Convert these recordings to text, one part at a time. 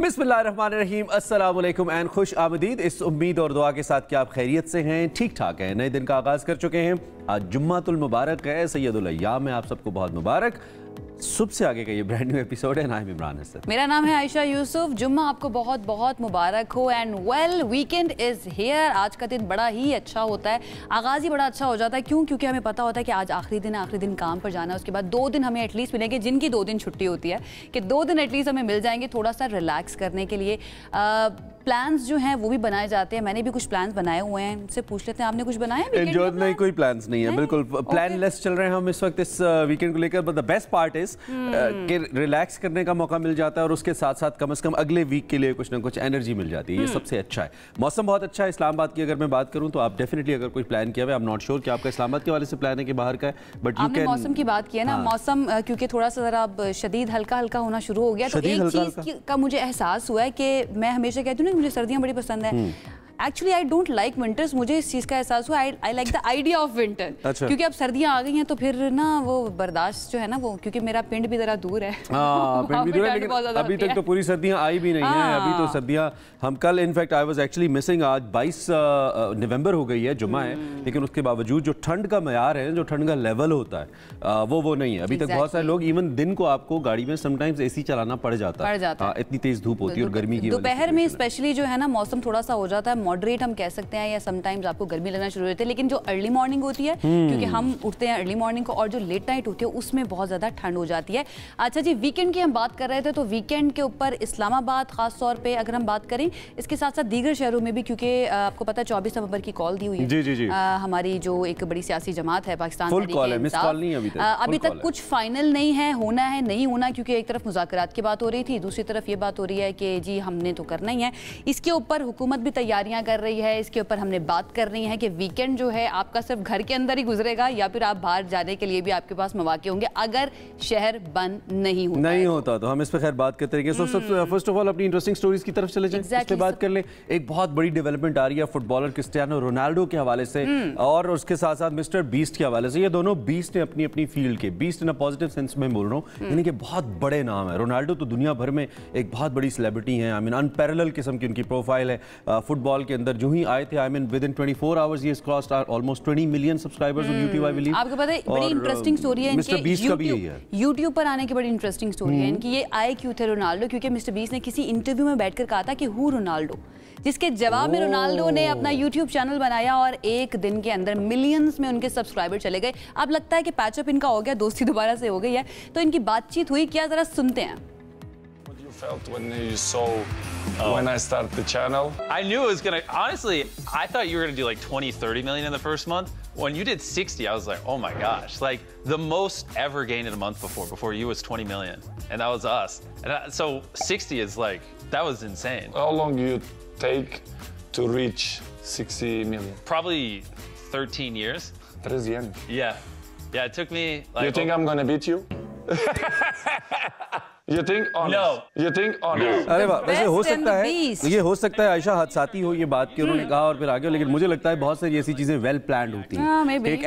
बिस्मिल्लाहिर्रहमानिर्रहीम, अस्सलाम वालेकुम एंड खुश आमदीद। इस उम्मीद और दुआ के साथ कि आप खैरियत से हैं, ठीक ठाक हैं, नए दिन का आगाज़ कर चुके हैं। आज जुम्मातुल मुबारक है, सैयदुल अय्याम है, आप सबको बहुत मुबारक। सुबह से आगे का ये ब्रांड न्यू एपिसोड है। नाम इमरान हसन, मेरा नाम है आयशा यूसुफ। जुम्मा आपको बहुत बहुत मुबारक हो and well weekend is here. आज का दिन बड़ा ही अच्छा होता है, आगाज़ ही बड़ा अच्छा हो जाता है। क्यों? क्योंकि हमें पता होता है कि आज आखिरी दिन है, आखिरी दिन काम पर जाना है। उसके बाद 2 दिन हमें एटलीस्ट मिलेंगे, जिनकी 2 दिन छुट्टी होती है कि 2 दिन एटलीस्ट हमें मिल जाएंगे थोड़ा सा रिलैक्स करने के लिए। प्लान्स जो हैं वो भी बनाए जाते हैं। मैंने भी कुछ प्लान्स बनाए हुए हैं, उनसे पूछ लेते हैं आपने कुछ बनाया? नहीं, कोई प्लान्स नहीं है, बिल्कुल प्लान लेस चल रहे हैं हम इस वक्त इस वीकेंड को लेकर। But the best part is कि रिलैक्स करने का मौका मिल जाता है और उसके साथ साथ कम से कम अगले वीक के लिए कुछ ना कुछ एनर्जी मिल जाती है। ये सबसे अच्छा है। मौसम बहुत अच्छा है इस्लामाबाद की अगर मैं बात करूं तो आप डेफिनेटली अगर कोई प्लान किया हुआ, आई एम नॉट श्योर कि आपका इस्लामाबाद के वाले से प्लान है कि बाहर का है, बट यू कैन। मौसम की बात की है ना, मौसम क्योंकि थोड़ा सा जरा अब शदीद हल्का हल्का होना शुरू हो गया, तो एक चीज का मुझे एहसास हुआ है कि मैं हमेशा कहती हूँ ना मुझे सर्दियाँ बड़ी पसंद है। Actually I don't like winters. मुझे इस चीज़ का एहसास हुआ, I like the idea of winter. क्योंकि अब सर्दियाँ आ गई हैं तो फिर ना वो बर्दाश्त जो है ना वो, क्योंकि मेरा पिंड भी ज़रा दूर है। पिंड भी दूर है, लेकिन अभी तक तो पूरी सर्दियाँ आई भी नहीं हैं। अभी तो सर्दियाँ हम कल in fact I was actually missing. आज 22 नवंबर हो गई है, जुम्मा है, लेकिन उसके बावजूद जो ठंड का मयार है, जो ठंड का लेवल होता है वो नहीं है अभी तक। बहुत सारे लोग इवन दिन को आपको गाड़ी में समटाइम्स एसी चलाना पड़ जाता है, इतनी तेज धूप होती है और गर्मी की वजह से। दोपहर में स्पेशली जो है ना मौसम थोड़ा सा हो जाता है मॉडरेट, हम कह सकते हैं, या समटाइम्स आपको गर्मी लगना शुरू होती है। लेकिन जो अर्ली मॉर्निंग होती है, क्योंकि हम उठते हैं अर्ली मॉर्निंग को, और जो लेट नाइट होती है उसमें बहुत ज़्यादा ठंड हो जाती है। अच्छा जी, वीकेंड की हम बात कर रहे थे, तो वीकेंड के ऊपर इस्लामाबाद खास तौर पे अगर हम बात करें, इसके साथ साथ दीगर शहरों में भी, क्योंकि आपको पता है 24 नवंबर की कॉल दी हुई है। जी, जी, जी। हमारी जो एक बड़ी सियासी जमात है पाकिस्तान, अभी तक कुछ फाइनल नहीं है, होना है नहीं होना, क्योंकि एक तरफ मुज़ाकरात की बात हो रही थी, दूसरी तरफ ये बात हो रही है कि जी हमने तो करना ही है। इसके ऊपर हुकूमत भी तैयारियां कर रही है, इसके ऊपर हमने बात करनी है कि वीकेंड जो है आपका सिर्फ घर के अंदर ही गुजरेगा या फिर आप बाहर जाने के लिए भी आपके पास मौके होंगे अगर शहर बंद नहीं होता तो हम इस पर खैर बात करते रहेंगे। फर्स्ट ऑफ ऑल अपनी इंटरेस्टिंग स्टोरीज की तरफ चले जाएं, इस पे बात कर लें। एक बहुत बड़ी डेवलपमेंट आ रही है फुटबॉलर क्रिस्टियानो रोनाल्डो के हवाले से और उसके साथ साथ मिस्टर बीस्ट के हवाले से। ये दोनों बीस्ट ने अपनी अपनी फील्ड के, beast in a positive sense में बोल रहा हूँ, यानी कि बहुत बड़े नाम है। रोनाल्डो तो दुनिया भर में एक बहुत बड़ी सेलिब्रिटी है, आई मीन अनपैरेलल किस्म की उनकी प्रोफाइल है फुटबॉल के अंदर। जो ही आए थे, I mean within 24 hours he has crossed almost 20 million subscribers on YouTube, I believe। आपको पता है बड़ी इंटरेस्टिंग स्टोरी है मिस्टर बीस्ट का भी यही है। YouTube पर आने की बड़ी इंटरेस्टिंग स्टोरी है इनकी। ये आए क्यों थे रोनाल्डो? क्योंकि मिस्टर बीस्ट ने किसी इंटरव्यू में बैठकर कहा था कि हु रोनाल्डो, जिसके जवाब में रोनाल्डो ने अपना YouTube चैनल बनाया और एक दिन के अंदर मिलियंस में उनके सब्सक्राइबर चले गए। अब लगता है कि पैचअप इनका हो गया, दोस्ती दोबारा से हो गई है। तो इनकी बातचीत हुई क्या, जरा सुनते हैं। Felt when you saw when I started the channel? I knew it was gonna, honestly, I thought you were gonna do like 20-30 million in the first month. When you did 60, I was like, oh my gosh, like the most ever gained in a month before you was 20 million, and that was us. And so 60 is like, that was insane. How long do you take to reach 60 million? Probably 13 years. 13. Yeah, it took me like. You think I'm gonna beat you? You think honest? No. You think honest? अरे वाह, वैसे हो सकता है, ये हो सकता है आयशा हादसाती हो ये बात कि उन्होंने कहा और फिर आगे, लेकिन मुझे लगता है बहुत सारी ऐसी चीजें वेल प्लान्ड होती हैं। एक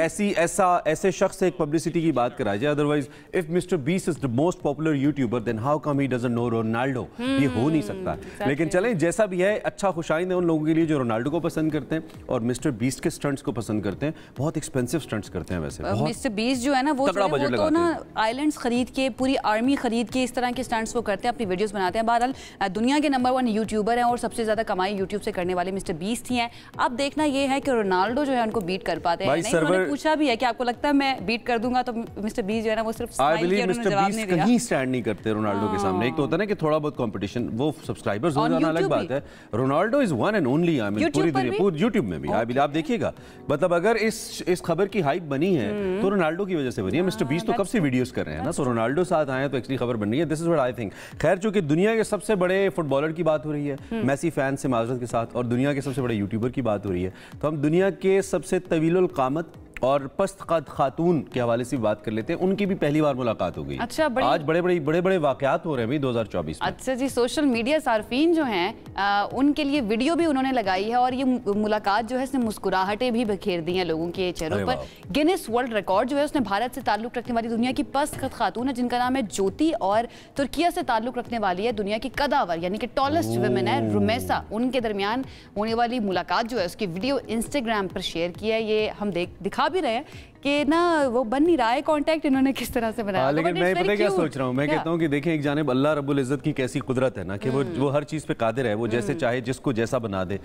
ऐसे शख्स से एक पब्लिसिटी की बात कराई जाए। Otherwise if Mister Beast is the most popular YouTuber then how come he doesn't know Ronaldo? ये हो नहीं सकता। लेकिन चलें, जैसा भी है, अच्छा खुशाइंद है उन लोगों के लिए जो रोनाल्डो को पसंद करते हैं और मिस्टर बीस्ट के स्टंट्स को पसंद करते हैं। बहुत एक्सपेंसिव स्टंट्स करते हैं वैसे। मिस्टर बीस्ट जो है ना वो तो ना आइलैंड्स खरीद के, पूरी आर्मी खरीद के, इस तरह के स्टंट्स वो करते हैं, अपनी वीडियोस बनाते हैं। बहरहाल दुनिया के नंबर 1 यूट्यूबर हैं और सबसे ज्यादा कमाई यूट्यूब से करने वाले मिस्टर बीस्ट ही हैं। अब देखना ये है कि रोनाल्डो जो है उनको बीट कर पाते हैं नहीं। उन्होंने पूछा भी है कि आपको लगता है मैं बीट कर दूंगा, तो मिस्टर बीस्ट जो है ना वो सिर्फ स्माइल किया, उन्होंने जवाब नहीं दिया। कहीं स्टैंड नहीं करते रोनाल्डो के सामने। एक तो होता है ना कि थोड़ा बहुत कंपटीशन, वो सब्सक्राइबर्स हो जाना अलग बात है। Ronaldo is one and only, I mean पूरी यूट्यूब में भी। आप देखिएगा, मतलब अगर इस खबर की हाइप बनी है तो रोनाल्डो की वजह से बनी है। मिस्टर बीस्ट तो कब से वीडियोस कर रहे हैं ना, तो रोनाल्डो साथ आए तो एक्चुअली खबर बन रही है। This is what I think. खैर, चूंकि दुनिया के सबसे बड़े फुटबॉलर की बात हो रही है, मेसी फैन से माजरत के साथ, और दुनिया के सबसे बड़े यूट्यूबर की बात हो रही है, तो हम दुनिया के सबसे तवीलुल क़ामत और पस्त कद खातून के हवाले से बात कर लेते हैं, उनकी भी पहली बार मुलाकात हो गई। अच्छा, आज बड़े वाकयात हो रहे हैं भाई 2024 में। अच्छा जी, सोशल मीडिया सार्फिन जो हैं उनके लिए वीडियो भी उन्होंने लगाई है और ये मुलाकात जो है इसने मुस्कुराहटें भी बिखेर दी हैं लोगों के चेहरों पर। गिनीज वर्ल्ड रिकॉर्ड जो है उसने भारत से ताल्लुक रखने वाली दुनिया की पस्त कद खातून है जिनका नाम है ज्योति और तुर्किया से ताल्लुक रखने वाली है दुनिया की कदावर यानी कि टॉलेस्ट वुमेन है रुमैसा। उनके दरमियान होने वाली मुलाकात जो है उसकी वीडियो इंस्टाग्राम पर शेयर की है। ये हम दिखा भी रहे हैं कि ना वो बन नहीं रहा है कॉन्टैक्ट इन्होंने किस तरह से बनाया। लेकिन मैं पता क्या सोच रहा हूँ, मैं कहता हूँ कि देखें एक जानिब अल्लाह रब्बुल इज़्ज़त की कैसी कुदरत है ना कि वो हर चीज़ पे कादिर है, वो जैसे चाहे जिसको जैसा बना दे।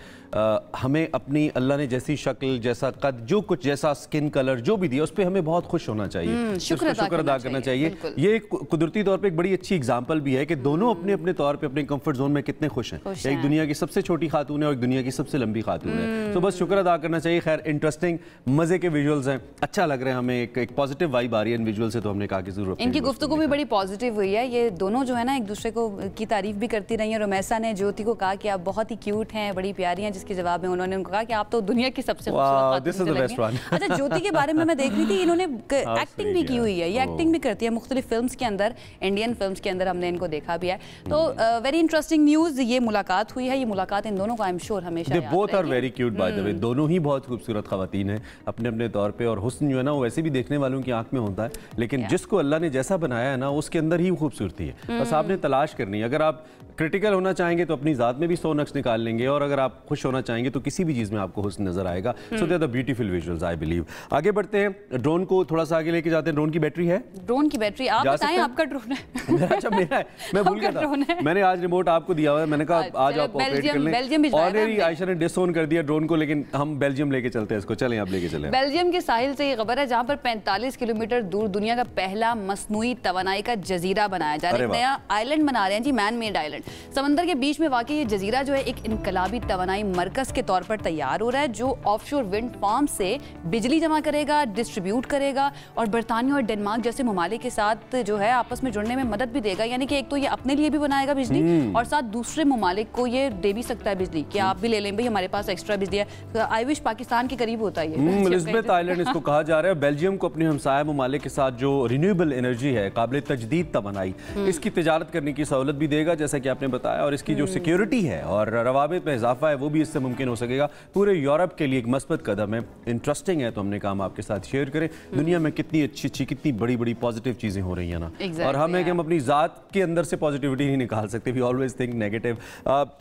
हमें अपनी अल्लाह ने जैसी शक्ल, जैसा कद, जो कुछ, जैसा स्किन कलर जो भी दिया उस पर हमें बहुत खुश होना चाहिए, शुक्र अदा करना चाहिए। ये कुदरती तौर पर एक बड़ी अच्छी एग्जाम्पल भी है कि दोनों अपने अपने तौर पर अपने कम्फर्ट जोन में कितने खुश हैं। एक दुनिया की सबसे छोटी खातून है और एक दुनिया की सबसे लंबी खातून है, तो बस शुक्र अदा करना चाहिए। खैर इंटरेस्टिंग मजे के विजुअल्स हैं, अच्छा लग रहा है हमें, एक पॉजिटिव वाइब आ रही है इन विजुअल से, तो हमने कहा कि जरूर इनकी गुफ्तगू भी बड़ी पॉजिटिव हुई है। ये दोनों जो है ना एक दूसरे को की तारीफ भी करती रही है। रुमैसा ने ज्योति को कहा कि आप बहुत ही क्यूट हैं, बड़ी प्यारी हैं, जिसके जवाब में उन्होंने उनको कहा कि आप तो दुनिया की सबसे अच्छा ज्योति के बारे में मैं देख रही थी, इन्होंने एक्टिंग भी की हुई है, ये एक्टिंग भी करती है मुख्तलिफ फिल्म्स के अंदर, इंडियन फिल्म्स के अंदर हमने इनको देखा भी है। तो वेरी इंटरेस्टिंग न्यूज़, ये मुलाकात हुई है, ये मुलाकात इन दोनों को आई एम श्योर हमेशा both are very cute by the way, दोनों ही बहुत खूबसूरत खवातीन हैं अपने अपने तौर पे, और हुस्न जो है ना वो वैसे भी देखने वालों की आंख में होता है, लेकिन जिसको अल्लाह ने जैसा बनाया है ना उसके अंदर ही खूबसूरती है, बस आपने तलाश करनी है। अगर आप क्रिटिकल होना चाहेंगे तो अपनी ज़ात में भी 100 नक्श निकाल लेंगे, और अगर आप खुश होना चाहेंगे तो किसी भी चीज़ में आपको हुस्न नजर आएगा। So they are the beautiful visuals I believe. आगे बढ़ते हैं, ड्रोन को थोड़ा सा आगे लेके जाते हैं। ड्रोन की बैटरी है, ड्रोन की बैटरी आप बताएं, आपका ड्रोन है? अच्छा मेरा है, मैं भूल गया था, मैंने आज रिमोट आपको दिया हुआ है, मैंने कहा आज आप ऑपरेट कर लें। ऑलरेडी आयशा ने डिसऑन कर दिया ड्रोन को, लेकिन हम बेल्जियम लेके चलते हैं इसको, चलें आप लेके चलें। बेल्जियम के साहिल से ये खबर है जहां पर 45 किलोमीटर दूर दुनिया का पहला मस्नूई तवानाई का जजीरा बनाया जा रहा है। नया आइलैंड बना रहे हैं जी, मैन मेड आइलैंड। समंदर के बीच में वाकई ये जजीरा जो है एक इनकलाबी तवानाई मरकज के तौर पर तैयार हो रहा है, जो ऑफशोर विंड फार्म से बिजली जमा करेगा, डिस्ट्रीब्यूट करेगा और बरतानिया और डेनमार्क जैसे ममालिक के साथ जो है आपस में जुड़ने में मदद भी देगा। यानी कि एक तो ये अपने लिए भी बनाएगा बिजली और साथ दूसरे ममालिक को ये दे भी सकता है बिजली कि आप भी ले लें भाई, हमारे पास एक्स्ट्रा बिजली है। तो आई विश पाकिस्तान के करीब होता है। एलिज़ाबेथ आइलैंड इसको कहा जा रहा है। बेल्जियम को अपने हमसाया ममालिक के साथ जो रिन्यूएबल एनर्जी है, काबिल तजदीद तवानाई, इसकी तिजारत करने की सहूलत भी देगा जैसा कि आपने बताया, और इसकी जो सिक्योरिटी है और रवाबित में इजाफा है वो भी इससे मुमकिन हो सकेगा। पूरे यूरोप के लिए एक मस्बत कदम है, इंटरेस्टिंग है, तो हमने कहा हम आपके साथ शेयर करें। दुनिया में कितनी अच्छी अच्छी कितनी बड़ी बड़ी पॉजिटिव चीज़ें हो रही हैं ना, और हम है कि हम अपनी ज़ात के अंदर से पॉजिटिविटी नहीं निकाल सकते, वी ऑलवेज थिंक नेगेटिव।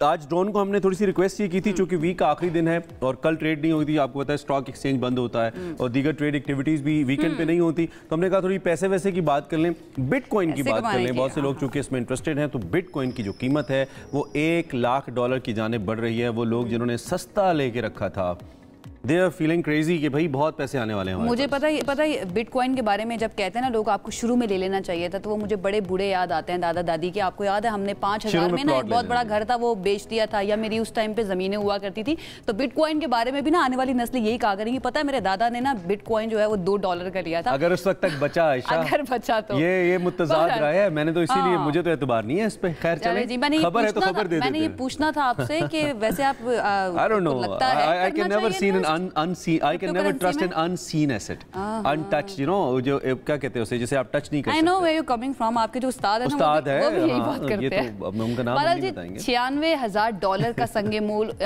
आज ड्रोन को हमने थोड़ी सी रिक्वेस्ट ये की थी, चूंकि वीक का आखिरी दिन है और कल ट्रेड नहीं होती, आपको पता है स्टॉक एक्सचेंज बंद होता है और दीगर ट्रेड एक्टिविटीज़ भी वीकेंड पे नहीं होती, तो हमने कहा थोड़ी पैसे वैसे की बात कर लें, बिटकॉइन की बात कर लें। बहुत से लोग चूंकि इसमें इंटरेस्टेड हैं, तो बिटकॉइन की जो कीमत है वो $1 लाख की जानिब बढ़ रही है। वो लोग जिन्होंने सस्ता लेके रखा था, They are feeling crazy कि भाई बहुत पैसे आने वाले हैं। मुझे पता है बिटकॉइन के बारे में जब कहते हैं ना लोग आपको शुरू में ले लेना चाहिए था, तो वो मुझे बड़े बूढ़े याद आते हैं, दादा दादी के। आपको याद है हमने 5000 में ना एक बहुत बड़ा घर था वो बेच दिया था, या मेरी उस टाइम पे जमीनें हुआ करती थी। तो बिटकॉइन के बारे में भी ना आने वाली नस्ल यही कहा करेंगी, पता है मेरे दादा ने ना बिटकॉइन जो है वो $2 का लिया था। अगर उस वक्त तक बचा आयशा, अगर बचा तो ये मुतजाद रहा है, मैंने तो इसीलिए मुझे तो एतबार नहीं है इस पे। खैर चलें, खबर है तो खबर दे देते हैं। मैंने ये पूछना था आपसे कि वैसे आप I don't know, I can never see an unseen, I can never trust an unseen asset, untouched, you know, जो क्या कहते हैं उसे, जिसे आप टच नहीं कर सकते। I know where you're coming from, आपके जो उस्ताद हैं ना वो भी यही बात करते हैं। ये तो उनका नाम नहीं बताएंगे। $96,000 का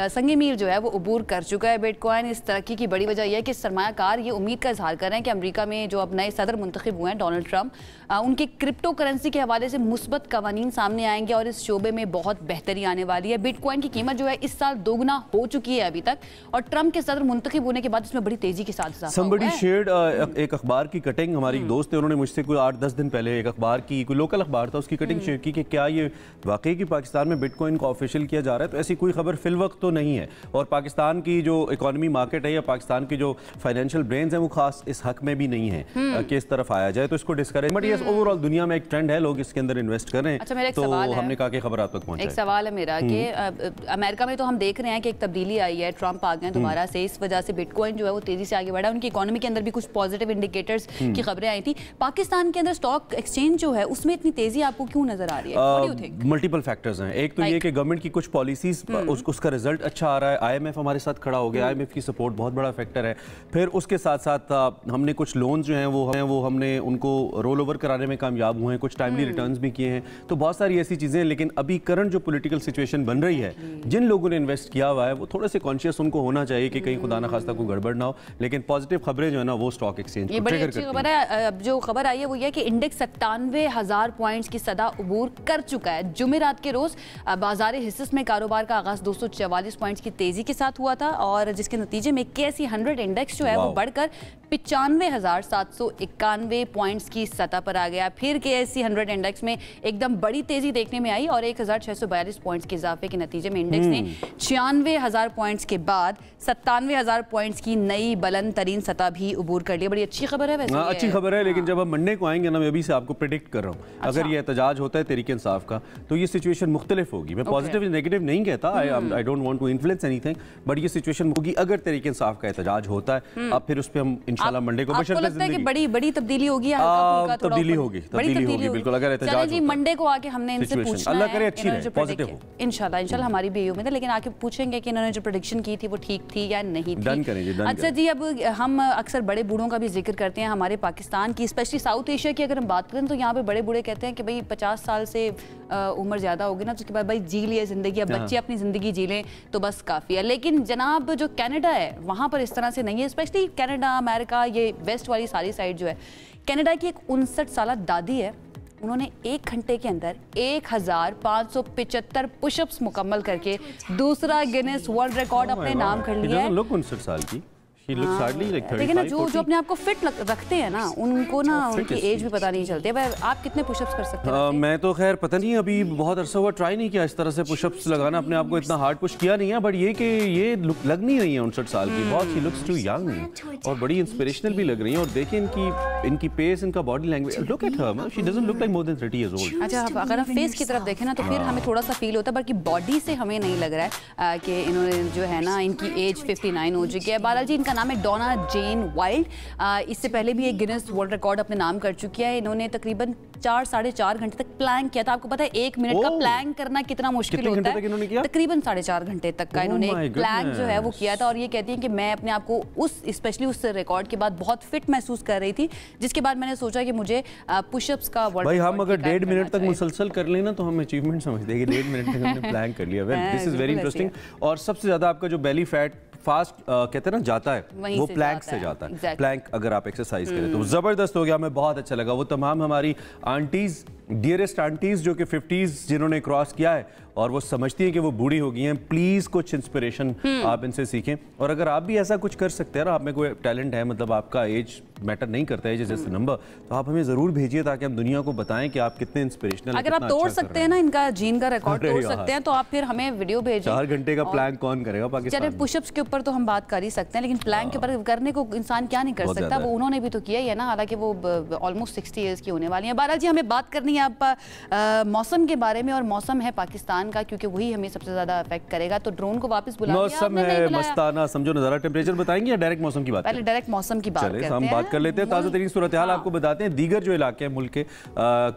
संगे मील जो है वो अबूर कर चुका है बिटकॉइन। इस तरक्की की बड़ी वजह यह है कि सरमायाकार ये उम्मीद का इजहार कर रहे हैं कि अमेरिका में जो अब नए सदर मुंतखब हुए हैं डोनाल्ड ट्रंप, उनकी क्रिप्टो करेंसी के हवाले से मुस्बत कवानीन सामने आएंगे और इस शोबे में बहुत बेहतरी आने वाली है। बिटकॉइन की कीमत जो है इस साल दोगुना हो चुकी है अभी तक, और ट्रंप के सदर मुंतखब होने के बाद इसमें बड़ी तेजी के साथ Somebody shared एक अखबार की कटिंग, हमारी दोस्त है, उन्होंने मुझसे कोई 8-10 दिन पहले एक अखबार की, कोई लोकल अखबार था, उसकी कटिंग शेयर की कि क्या ये वाकई कि पाकिस्तान में बिटकॉइन को ऑफिशियल किया जा रहा है। तो ऐसी कोई खबर फिल वक्त तो नहीं है, और पाकिस्तान की जो इकोनॉमी मार्केट है या पाकिस्तान की जो फाइनेंशियल ब्रेन्स हैं वो खास इस हक में भी नहीं है कि इस तरफ आया जाए, तो इसको डिस्करेज। बट ये ओवरऑल दुनिया में एक ट्रेंड है, लोग इसके अंदर इन्वेस्ट कर रहे हैं। अच्छा, मेरा एक तो सवाल हमने कहा कि खबर आप तक पहुंचाएं। एक सवाल है मेरा कि अमेरिका में तो हम देख रहे हैं कि एक तब्दीली आई है, ट्रंप आ गए दोबारा से। इस वजह से बिटकॉइन जो है वो तेजी से आगे बढ़ा। उनकी इकोनॉमी के अंदर भी कुछ पॉजिटिव इंडिकेटर्स की खबरें आई थी। पाकिस्तान के अंदर स्टॉक एक्सचेंज जो है उसमें इतनी तेजी आपको क्यों नजर आ रही है? मल्टीपल फैक्टर्स हैं। एक तो ये कि गवर्नमेंट की कुछ पॉलिसीज उसका रिजल्ट अच्छा आ रहा है। आईएमएफ हमारे साथ खड़ा हो गया, आईएमएफ की सपोर्ट बहुत बड़ा फैक्टर है। फिर उसके साथ साथ हमने कुछ लोन जो हैं वो हमने उनको रोल ओवर कराने में कामयाब हुए हैं, कुछ टाइमली रिटर्न्स भी किए हैं। तो बहुत सारी ऐसी चीजें हैं। लेकिन अभी करंट जो पॉलिटिकल सिचुएशन बन रही है, जिन लोगों ने इन्वेस्ट किया हुआ है वो थोड़े से कॉन्शियस उनको होना चाहिए कि कहीं खुदा ना खास्ता कोई गड़बड़ ना हो। लेकिन पॉजिटिव खबरें जो है ना वो स्टॉक एक्सचेंज ये बड़ी अच्छी खबर है। जो खबर आई है वो ये कि इंडेक्स 97,000 पॉइंट्स की सदा अबूर कर चुका है। जुमेरात के रोज बाजार हिस्स में कारोबार का आगाज 244 पॉइंट्स की तेजी के साथ हुआ था और जिसके नतीजे में KSE 100 इंडेक्स जो है वो बढ़कर 95,791 पॉइंट्स की सतह पर आ गया। फिर KSE 100 इंडेक्स में एकदम बड़ी तेजी देखने में आई और 1,642 पॉइंट्स के इजाफे के नतीजे में इंडेक्स ने 96,000 पॉइंट्स के बाद 97,000 पॉइंट्स की नई बुलंद तरीन सतह भी अबूर कर लिया। बड़ी अच्छी खबर है वैसे। अच्छी खबर है। लेकिन जब हम मंडे को आएंगे ना, मैं अभी से आपको प्रेडिक्ट कर रहा हूँ, अगर ये एहतजाज होता है तहरीक इंसाफ का तो ये सिचुएशन मुख्तलिफ होगी। मैं पॉजिटिव नेगेटिव नहीं कहता, I don't want to influence anything, but ये सिचुएशन होगी अगर तहरीक इंसाफ का एहतजाज होता है। अब फिर उस पर हम इंशाल्लाह मंडे को लगता है कि बड़ी तब्दीली होगी, तब्दीली होगी बिल्कुल। अगर एहतजाज जी मंडे को आके हमने इनसे पूछना है, अल्लाह करे अच्छी रहे, पॉजिटिव हो इंशाल्लाह हमारी भी उम्मीद है। लेकिन आके पूछेंगे कि इन्होंने जो प्रेडिक्शन की थी वो ठीक थी या नहीं थी। अच्छा जी, अब हम अक्सर बड़े बूढ़ों का भी जिक्र करते हैं हमारे पाकिस्तान की, स्पेशली साउथ एशिया की अगर हम बात करें तो यहाँ पे बड़े बूढ़े कहते हैं कि भाई 50 साल से उम्र ज़्यादा होगी ना तो उसके बाद भाई जी लिया ज़िंदगी, अब बच्चे अपनी ज़िंदगी जी लें तो बस काफ़ी है। लेकिन जनाब जो कनाडा है वहाँ पर इस तरह से नहीं है, स्पेशली कनाडा, अमेरिका, ये वेस्ट वाली सारी साइड जो है। कनाडा की एक 59 साल दादी है, उन्होंने 1 घंटे के अंदर 1575 पुशअप्स मुकम्मल करके दूसरा गिनेस वर्ल्ड रिकॉर्ड अपने नाम कर लिया है। 59 साल की देखिए ना, जो अपने आप को फिट रखते हैं ना उनको ना उनकी एज भी पता नहीं चलती है। आप कितने पुशअप्स कर सकते हैं? मैं तो खैर पता नहीं, अभी बहुत अरसा हुआ ट्राई नहीं किया इस तरह से पुशअप्स लगाना, अपने आप को इतना हार्ड पुश किया नहीं है। बट ये कि ये लग नहीं रही है 59 साल की, बहुत सी लुक्स टू यंग और बड़ी इंस्पिरेशनल भी लग रही है। और देखिए इनकी पेस, इनका body language, look at her, she doesn't look like more than 30 years old. अच्छा, अगर हम फेस की तरफ देखें ना तो फिर हमें थोड़ा सा फील होता है, बल्कि बॉडी से हमें नहीं लग रहा है कि इन्होंने जो है ना इनकी एज 59 हो चुकी है। बहरहाल जी, इनका नाम है डोना जेन वाइल्ड। इससे पहले भी एक गिनेस वर्ल्ड रिकॉर्ड अपने नाम कर चुकी है। इन्होंने तकरीबन 4-4.5 घंटे तक प्लैंक किया था। आपको पता है 1 मिनट का प्लैंक करना कितना मुश्किल होता है? तकरीबन 4.5 घंटे तक का इन्होंने प्लैंक जो है वो किया था। और ये कहती हैं कि मैं अपने आप को स्पेशली उस रिकॉर्ड के बाद बहुत फिट महसूस कर रही थी, जिसके बाद मैंने सोचा कि मुझे पुशअप्स का वर्ल्ड भाई हम अगर 1.5 मिनट तक मुसलसल कर लेना तो हम अचीवमेंट समझते हैं कि 1.5 मिनट तक हमने प्लैंक कर लिया। Well, this is very interesting. और सबसे ज्यादा आपका जो बेली फैट फास्ट कहते हैं ना जाता है, वो प्लैंक से जाता है। प्लैंक अगर आप एक्सरसाइज करें तो जबरदस्त हो गया, हमें बहुत अच्छा लगा। वो तमाम हमारी आंटीज, डियरेस्ट आंटीज जो कि 50s जिन्होंने क्रॉस किया है और वो समझती हैं कि वो बूढ़ी हो गई हैं, प्लीज कुछ इंस्पिरेशन आप इनसे सीखें। और अगर आप भी ऐसा कुछ कर सकते हैं ना, आप में कोई टैलेंट है, मतलब आपका एज मैटर नहीं करता है जैसे नंबर, तो आप हमें जरूर भेजिए ताकि हम दुनिया को बताएं कि आप कितने इंस्पिरेशनल। अगर आप तोड़ सकते हैं ना इनका जीन का रिकॉर्ड तोड़ सकते हैं तो आप फिर हमें वीडियो भेजिए। 4 घंटे का प्लैंक कौन करेगा पाकिस्तान में? पुशअप्स के ऊपर तो हम बात कर ही सकते हैं, लेकिन प्लैंक के ऊपर करने को इंसान क्या नहीं कर सकता, वो उन्होंने भी तो किया ही है ना, हालांकि वो ऑलमोस्ट 60 ईयर्स की होने वाली है। बहरहाल जी, हमें बात करनी है आप मौसम के बारे में, और मौसम है पाकिस्तान का, क्योंकि वही हमें सबसे ज्यादा अफेक्ट करेगा। तो ड्रोन को वापस बुला लिया। मौसम है मस्ताना, समझो नजारा। टेंपरेचर बताएंगे या डायरेक्ट मौसम की बात? पहले डायरेक्ट मौसम की बात करते हैं। हम बात कर लेते हैं, ताज़ा तरीन सूरत हाल आपको बताते हैं। दीगर जो इलाके हैं मुल्क के,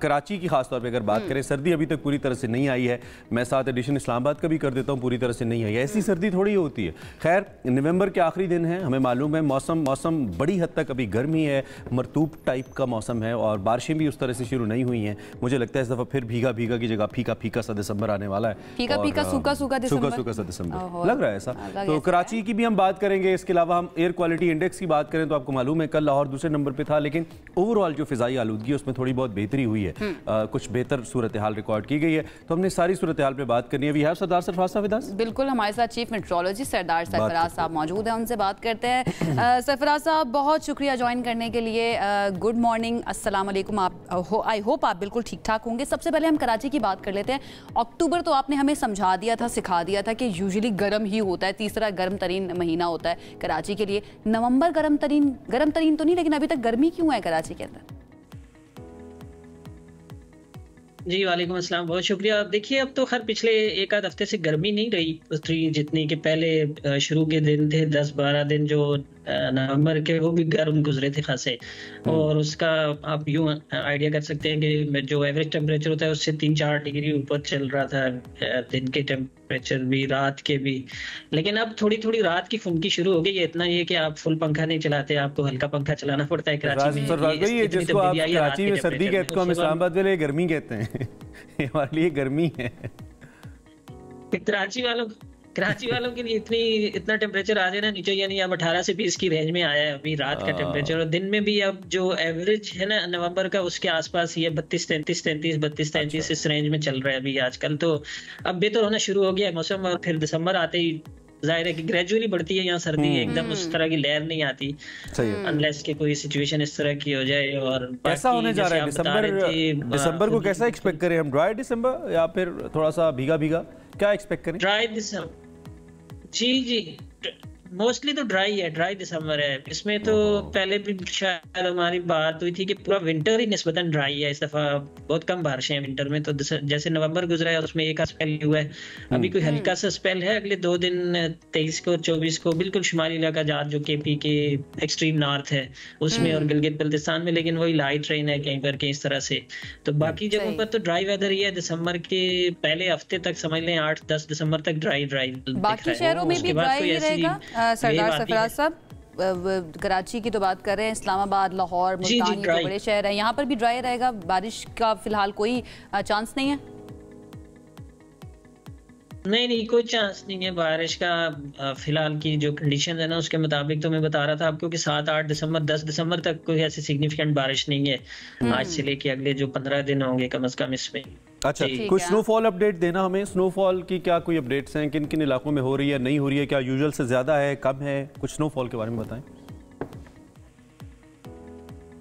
कराची की खासतौर पर अगर बात करें, सर्दी अभी तक पूरी तरह से नहीं आई है। मैं साथ एडिशन इस्लामाबाद का भी कर देता हूँ, पूरी तरह से नहीं आई है। ऐसी सर्दी थोड़ी होती है। खैर, नवंबर के आखिरी दिन है, हमें मालूम है मौसम बड़ी हद तक अभी गर्मी है, मरतूब टाइप का मौसम है और बारिशें भी उस तरह से शुरू नहीं हुई हैं। मुझे लगता है इस दफ़ा फिर भीगा भीगा की जगह फीका फीका सा दिसंबर आने वाला है। फीका फीका सूखा सूखा सा दिसंबर लग रहा है ऐसा। तो कराची की भी हम बात करेंगे। इसके अलावा हम एयर क्वालिटी इंडेक्स की बात करें तो आपको मालूम है कल लाहौर दूसरे नंबर पे था, लेकिन ओवरऑल जो फिजाई आलूदगी है उसमें थोड़ी बहुत बेहतरी हुई है, कुछ बेहतर सूरत हाल रिकॉर्ड की गई है। तो हमने सारी सूरत हाल पे बात करनी है। वी हैव सरदार सरफराज साहब विद अस। बिल्कुल, हमारे साथ चीफ मेट्रोलॉजिस्ट सरदार सरफराज साहब मौजूद हैं, उनसे बात करते हैं। सरफराज साहब, बहुत शुक्रिया ज्वाइन करने के लिए। गुड मॉर्निंग, अस्सलाम वालेकुम। आई होप आप बिल्कुल ठीक ठाक होंगे। सबसे पहले हम कराची की बात कर लेते हैं। अक्टूबर तो आपने हमें समझा दिया था, सिखा दिया था कि यूजुअली गर्म ही होता है, तीसरा गर्म तरीन महीना होता है कराची के लिए। नवंबर गर्म तरीन तो नहीं, लेकिन अभी तक गर्मी क्यों है कराची के अंदर? जी वालेकुम अस्सलाम, बहुत शुक्रिया। अब देखिए, अब तो हर पिछले एक आध हफ्ते से गर्मी नहीं रही उतनी जितनी कि पहले शुरू के दिन थे 10-12 दिन जो नवंबर के, वो भी गर्म गुजरे थे खासे। और उसका आप यूं आइडिया कर सकते हैं कि जो एवरेज टेम्परेचर होता है उससे 3-4 डिग्री ऊपर चल रहा था दिन के टेम्परेचर भी, रात के भी। लेकिन अब थोड़ी थोड़ी रात की फुनकी शुरू हो गई है। इतना ये कि आप फुल पंखा नहीं चलाते, आपको हल्का पंखा चलाना पड़ता है कराची में। जिसको आप कराची में सर्दी कहते हो, हम इस्लामाबाद वाले गर्मी कहते हैं। ये हमारे लिए गर्मी है। कराची वालों के लिए इतना टेम्परेचर आ जाए ना नीचे, यानी अब 18 से 20 की रेंज में आया है अभी रात का टेम्परेचर। और दिन में भी अब जो एवरेज है ना नवंबर का, उसके आसपास ही है 32-33 इस रेंज में चल रहा है अभी आजकल। तो अब बेहतर होना शुरू हो गया है मौसम। और फिर दिसंबर आते ही जाहिर है कि ग्रेजुअली बढ़ती है यहाँ सर्दी, एकदम उस तरह की लहर नहीं आती अनलेस के कोई सिचुएशन इस तरह की हो जाए। और कैसा होने जा रहा है दिसंबर को कैसा एक्सपेक्ट करें हम? ड्राई दिसंबर या फिर थोड़ा सा भीगा भीगा, क्या एक्सपेक्ट करें? ड्राई दिसंबर, जी मोस्टली तो ड्राई दिसंबर है। इसमें तो पहले भी शायद हमारी बात हुई थी कि पूरा विंटर ही निस्बतन ड्राई है। इस दफा बहुत कम बारिशें हैं विंटर में। तो जैसे नवंबर गुजरा है उसमें एक स्पेल हुआ है, अभी कोई हल्का सा स्पेल है। अगले 2 दिन 23 को 24 को बिल्कुल शुमाली इलाका जहाँ जो केपी के एक्सट्रीम नॉर्थ है उसमें और गिलगित बल्तिस्तान में, लेकिन वही लाइट रेन है कहीं पर कहीं इस तरह से। तो बाकी जगहों पर तो ड्राई वेदर ही है। दिसंबर के पहले हफ्ते तक समझ लें 8-10 दिसंबर तक ड्राई बाकी शहरों में भी ड्राई ही रहेगा। सरदार सरफराज साहब, कराची की तो बात कर रहे हैं, इस्लामाबाद, लाहौर, मुल्तान, ये बड़े शहर हैं, यहाँ पर भी ड्राई रहेगा? बारिश का फिलहाल कोई चांस नहीं है? नहीं, कोई चांस नहीं है बारिश का। फिलहाल की जो कंडीशन है ना उसके मुताबिक तो मैं बता रहा था आपको कि 7-8 दिसंबर 10 दिसंबर तक कोई ऐसी सिग्निफिकेंट बारिश नहीं है आज से लेके अगले जो 15 दिन होंगे कम से कम इसमें। अच्छा, कुछ स्नोफॉल अपडेट देना हमें। स्नोफॉल की क्या कोई अपडेट्स हैं? किन किन इलाकों में हो रही है, नहीं हो रही है? क्या यूजुअल से ज्यादा है, कम है? कुछ स्नोफॉल के बारे में बताएं।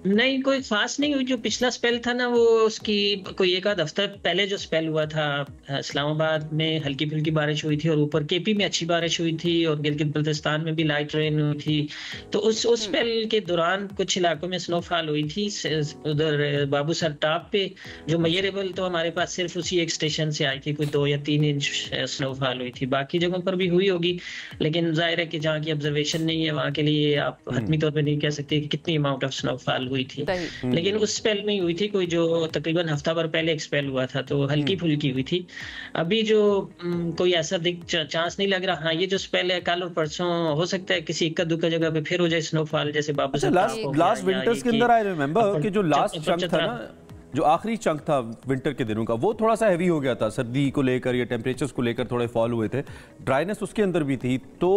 नहीं, कोई खास नहीं हुई। जो पिछला स्पेल था ना वो उसकी कोई एक आध हफ्ता पहले जो स्पेल हुआ था इस्लामाबाद में हल्की फुल्की बारिश हुई थी और ऊपर केपी में अच्छी बारिश हुई थी और गिलगित बल्तिस्तान में भी लाइट रेन हुई थी। तो उस स्पेल के दौरान कुछ इलाकों में स्नोफॉल हुई थी। उधर बाबूसर टॉप पे जो मेजरेबल तो हमारे पास सिर्फ उसी एक स्टेशन से आई थी, कोई 2 या 3 इंच स्नोफॉल हुई थी। बाकी जगहों पर भी हुई होगी, लेकिन जाहिर है कि जहाँ की ऑब्जर्वेशन नहीं है वहाँ के लिए आप हतमी तौर पर नहीं कह सकते कि कितनी अमाउंट ऑफ स्नोफॉल हुई थी। लेकिन उस स्पेल में हुई थी कोई जो तकरीबन हफ्ता भर पहले एक स्पेल हुआ था, तो हल्की फुल्की हुई थी। अभी जो कोई ऐसा चांस नहीं लग रहा। हाँ, ये जो स्पेल है कल और परसों हो सकता है किसी इक्का दुक्का जगह पे फिर हो जाए स्नोफॉल, जैसे बाबूसर लास्ट विंटर्स के अंदर आई रिमेंबर कि जो लास्ट चंक था ना, जो आखिरी चंक था विंटर के दिनों का, वो थोड़ा सा हैवी हो गया था सर्दी को लेकर या टेम्परेचर्स को लेकर, थोड़े फॉल हुए थे, ड्राइनेस उसके अंदर भी थी। तो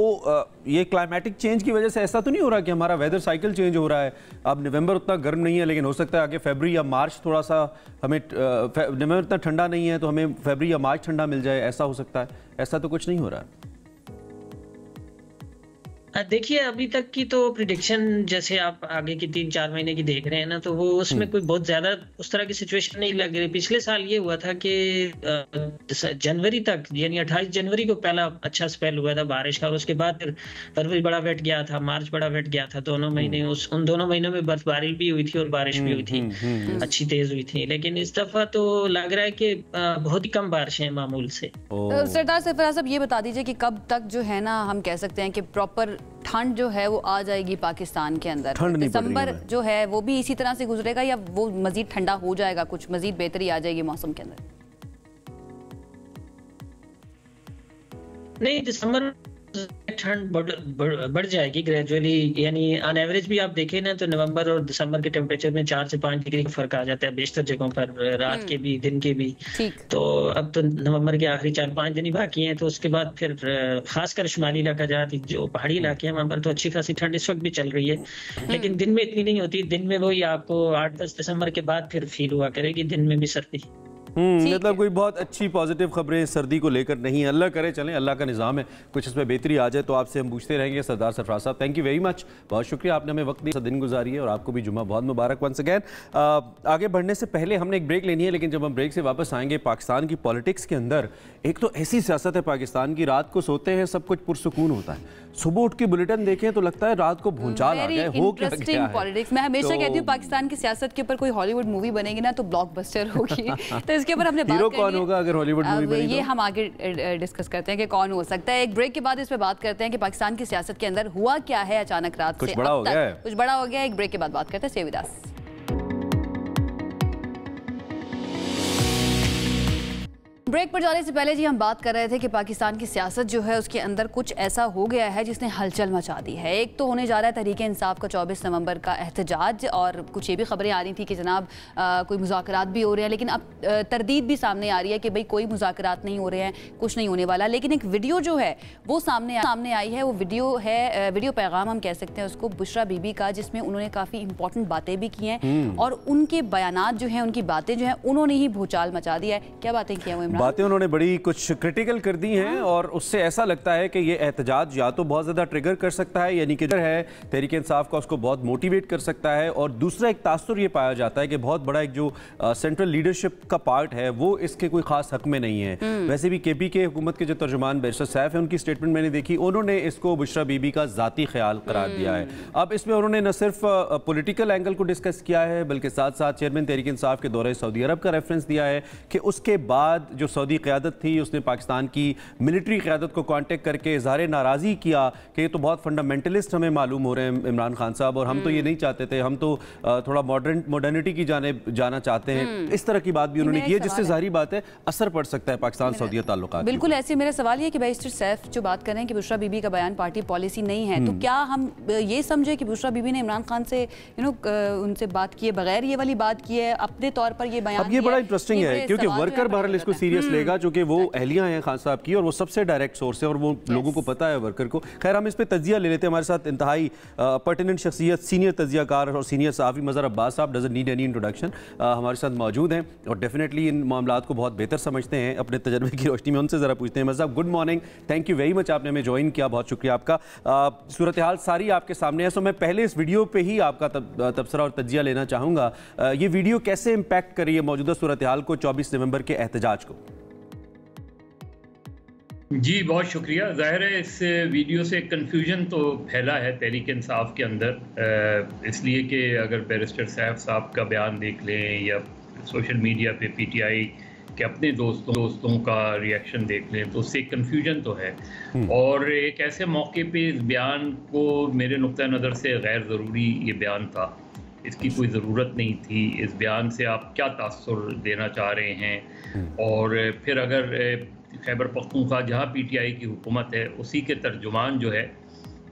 ये क्लाइमेटिक चेंज की वजह से ऐसा तो नहीं हो रहा कि हमारा वेदर साइकिल चेंज हो रहा है? अब नवंबर उतना गर्म नहीं है, लेकिन हो सकता है आगे फरवरी या मार्च थोड़ा सा हमें, नवंबर उतना ठंडा नहीं है तो हमें फरवरी या मार्च ठंडा मिल जाए, ऐसा हो सकता है? ऐसा तो कुछ नहीं हो रहा है। देखिए, अभी तक की तो प्रिडिक्शन जैसे आप आगे की 3-4 महीने की देख रहे हैं ना, तो वो उसमें कोई बहुत ज्यादा उस तरह की सिचुएशन नहीं लग रही। पिछले साल ये हुआ था कि जनवरी तक, यानी 28 जनवरी को पहला अच्छा स्पेल हुआ था बारिश का, और उसके बाद फिर फरवरी बड़ा वेट गया था, मार्च बड़ा वेट गया था। दोनों महीने उन दोनों महीनों में बर्फबारी भी हुई थी और बारिश भी हुई थी, अच्छी तेज हुई थी। लेकिन इस दफा तो लग रहा है कि बहुत ही कम बारिशें हैं मामूल से। सरदार सरफराज साहब, ये बता दीजिए कि कब तक जो है ना हम कह सकते हैं कि प्रॉपर ठंड जो है वो आ जाएगी पाकिस्तान के अंदर? दिसंबर जो है वो भी इसी तरह से गुजरेगा या वो मजीद ठंडा हो जाएगा, कुछ मजीद बेहतरी आ जाएगी मौसम के अंदर? नहीं, दिसंबर ठंड बढ़ जाएगी ग्रेजुअली। यानी ऑन एवरेज भी आप देखें ना तो नवंबर और दिसंबर के टेम्परेचर में 4 से 5 डिग्री का फर्क आ जाता है बेशतर जगहों पर, रात के भी दिन के भी। तो अब तो नवंबर के आखिरी 4-5 दिन ही बाकी हैं, तो उसके बाद फिर खासकर शुमाली इलाका जहाँ जो पहाड़ी इलाके हैं वहाँ पर तो अच्छी खासी ठंड इस वक्त भी चल रही है, लेकिन दिन में इतनी नहीं होती। दिन में वही आपको 8-10 दिसंबर के बाद फिर फील हुआ करेगी दिन में भी सर्दी। मतलब कोई बहुत अच्छी पॉजिटिव खबरें सर्दी को लेकर नहीं है। अल्लाह करे, चलें, अल्लाह का निज़ाम है, कुछ इसमें बेहतरी आ जाए तो आपसे हम पूछते रहेंगे। सरदार सरफराज साहब, थैंक यू वेरी मच, बहुत शुक्रिया, आपने हमें वक्त दिया, दिन गुजारी है, और आपको भी जुम्मा बहुत मुबारक वंस अगेन। आगे बढ़ने से पहले हमने एक ब्रेक लेनी है, लेकिन जब हम ब्रेक से वापस आएंगे पाकिस्तान की पॉलिटिक्स के अंदर एक तो ऐसी सियासत है पाकिस्तान की, रात को सोते हैं सब कुछ पुरसुकून होता है, सुबह उठ के बुलेटिन देखें तो लगता है रात को भूचाल आ गया, हो क्या गया है। पॉलिटिक्स मैं हमेशा कहती हूँ पाकिस्तान की सियासत के ऊपर कोई हॉलीवुड मूवी बनेगी ना तो ब्लॉकबस्टर होगी। तो इसके ऊपर हमने बात कौन होगा अगर हॉलीवुड मूवी बनेगी? ये हम आगे डिस्कस करते हैं कि कौन हो सकता है। एक ब्रेक के बाद इस पे बात करते हैं कि पाकिस्तान की सियासत के अंदर हुआ क्या है अचानक रात से कुछ बड़ा हो गया है। कुछ बड़ा हो गया है। एक ब्रेक के बाद बात करते हैं। सेविदास ब्रेक पर जाने से पहले जी हम बात कर रहे थे कि पाकिस्तान की सियासत जो है उसके अंदर कुछ ऐसा हो गया है जिसने हलचल मचा दी है। एक तो होने जा रहा है तहरीक इंसाफ का 24 नवंबर का एहतजाज, और कुछ ये भी खबरें आ रही थी कि जनाब कोई मुज़ाकरात भी हो रहे हैं, लेकिन अब तरदीद भी सामने आ रही है कि भाई कोई मुज़ाकरात नहीं हो रहे हैं, कुछ नहीं होने वाला। लेकिन एक वीडियो जो है वो सामने आई है। वो वीडियो है, वीडियो पैगाम हम कह सकते हैं उसको, बुशरा बीबी का, जिसमें उन्होंने काफ़ी इंपॉर्टेंट बातें भी की हैं और उनके बयानात जो हैं, उनकी बातें जो हैं, उन्होंने ही भूचाल मचा दिया है। क्या बातें की हैं वो? बातें उन्होंने बड़ी कुछ क्रिटिकल कर दी हैं और उससे ऐसा लगता है कि ये एहतजाज या तो बहुत ज़्यादा ट्रिगर कर सकता है, यानी कि है तहरीक इंसाफ का उसको बहुत मोटिवेट कर सकता है, और दूसरा एक तासुर ये पाया जाता है कि बहुत बड़ा एक जो सेंट्रल लीडरशिप का पार्ट है वो इसके कोई खास हक में नहीं है। वैसे भी केपी के हुकूमत के जो तर्जुमान बैरिस्टर सैफ है, उनकी स्टेटमेंट मैंने देखी, उन्होंने इसको बुशरा बीबी का ज़ाती ख्याल करार दिया है। अब इसमें उन्होंने न सिर्फ पॉलिटिकल एंगल को डिस्कस किया है बल्कि साथ साथ चेयरमैन तहरीक इंसाफ के दौरे सऊदी अरब का रेफरेंस दिया है कि उसके बाद जो सऊदी क़यादत थी उसने पाकिस्तान की मिलिट्री क़यादत को कांटेक्ट करके इज़हार नाराज़ी किया कि ये तो बहुत फंडामेंटलिस्ट हमें मालूम हो रहे हैं इमरान खान साहब, और हम तो ये नहीं चाहते थे, हम तो थोड़ा मॉडर्निटी की जाना चाहते हैं। इस तरह की बात भी उन्होंने की है जिससे जाहिर बात है असर पड़ सकता है पाकिस्तान सऊदी ताल्लुकात। बिल्कुल ऐसे मेरा सवाल ये कि बैरिस्टर सैफ जो बात कर रहे हैं कि बुशरा बीबी का बयान पार्टी पॉलिसी नहीं है, तो क्या हम ये समझे कि बुशरा बीबी ने इमरान खान से उनसे बात किए बगैर ये वाली बात की है, अपने तौर पर ये बयान? अब ये बड़ा इंटरेस्टिंग है क्योंकि वर्कर बहरहाल इसको सीरियस लेगा, चूंकि वो अहलिया हैं खान साहब की और वो सबसे डायरेक्ट सोर्स है और वो लोगों को पता है वर्कर को। खैर हम इस पे तजिया ले लेते हैं। हमारे साथ इंतहाई पर्टिनेंट शख्सियत, सीनियर तजियाकार और सीनियर सहाफ़ी मज़हर अब्बास साहब, डजंट नीड एनी इंट्रोडक्शन, हमारे साथ मौजूद हैं और डेफिनेटली इन मामलात को बहुत बेहतर समझते हैं अपने तजर्बे की रोशनी में। उनसे ज़रा पूछते हैं। मज़हर साहब, good morning, thank you very much, आपने हमें ज्वाइन किया, बहुत शुक्रिया आपका। सूरत हाल सारी आपके सामने है, सो मैं पहले इस वीडियो पर ही आपका तबसरा और तजिया लेना चाहूँगा। ये वीडियो कैसे इम्पैक्ट कर रही है मौजूदा सूरत हाल को, 24 नवंबर के एहतजाज को? जी बहुत शुक्रिया। ज़ाहिर है इस वीडियो से कन्फ्यूजन तो फैला है तहरीक इंसाफ के अंदर, इसलिए कि अगर बैरिस्टर सैफ साहब का बयान देख लें या सोशल मीडिया पे पीटीआई के अपने दोस्तों का रिएक्शन देख लें तो उससे कन्फ्यूजन तो है। और एक ऐसे मौके पे इस बयान को मेरे नुक्ता नज़र से गैर ज़रूरी ये बयान था, इसकी कोई ज़रूरत नहीं थी। इस बयान से आप क्या तासुर देना चाह रहे हैं? और फिर अगर खैबर पख्तूनख्वा जहाँ पीटीआई की हुकूमत है उसी के तर्जुमान जो है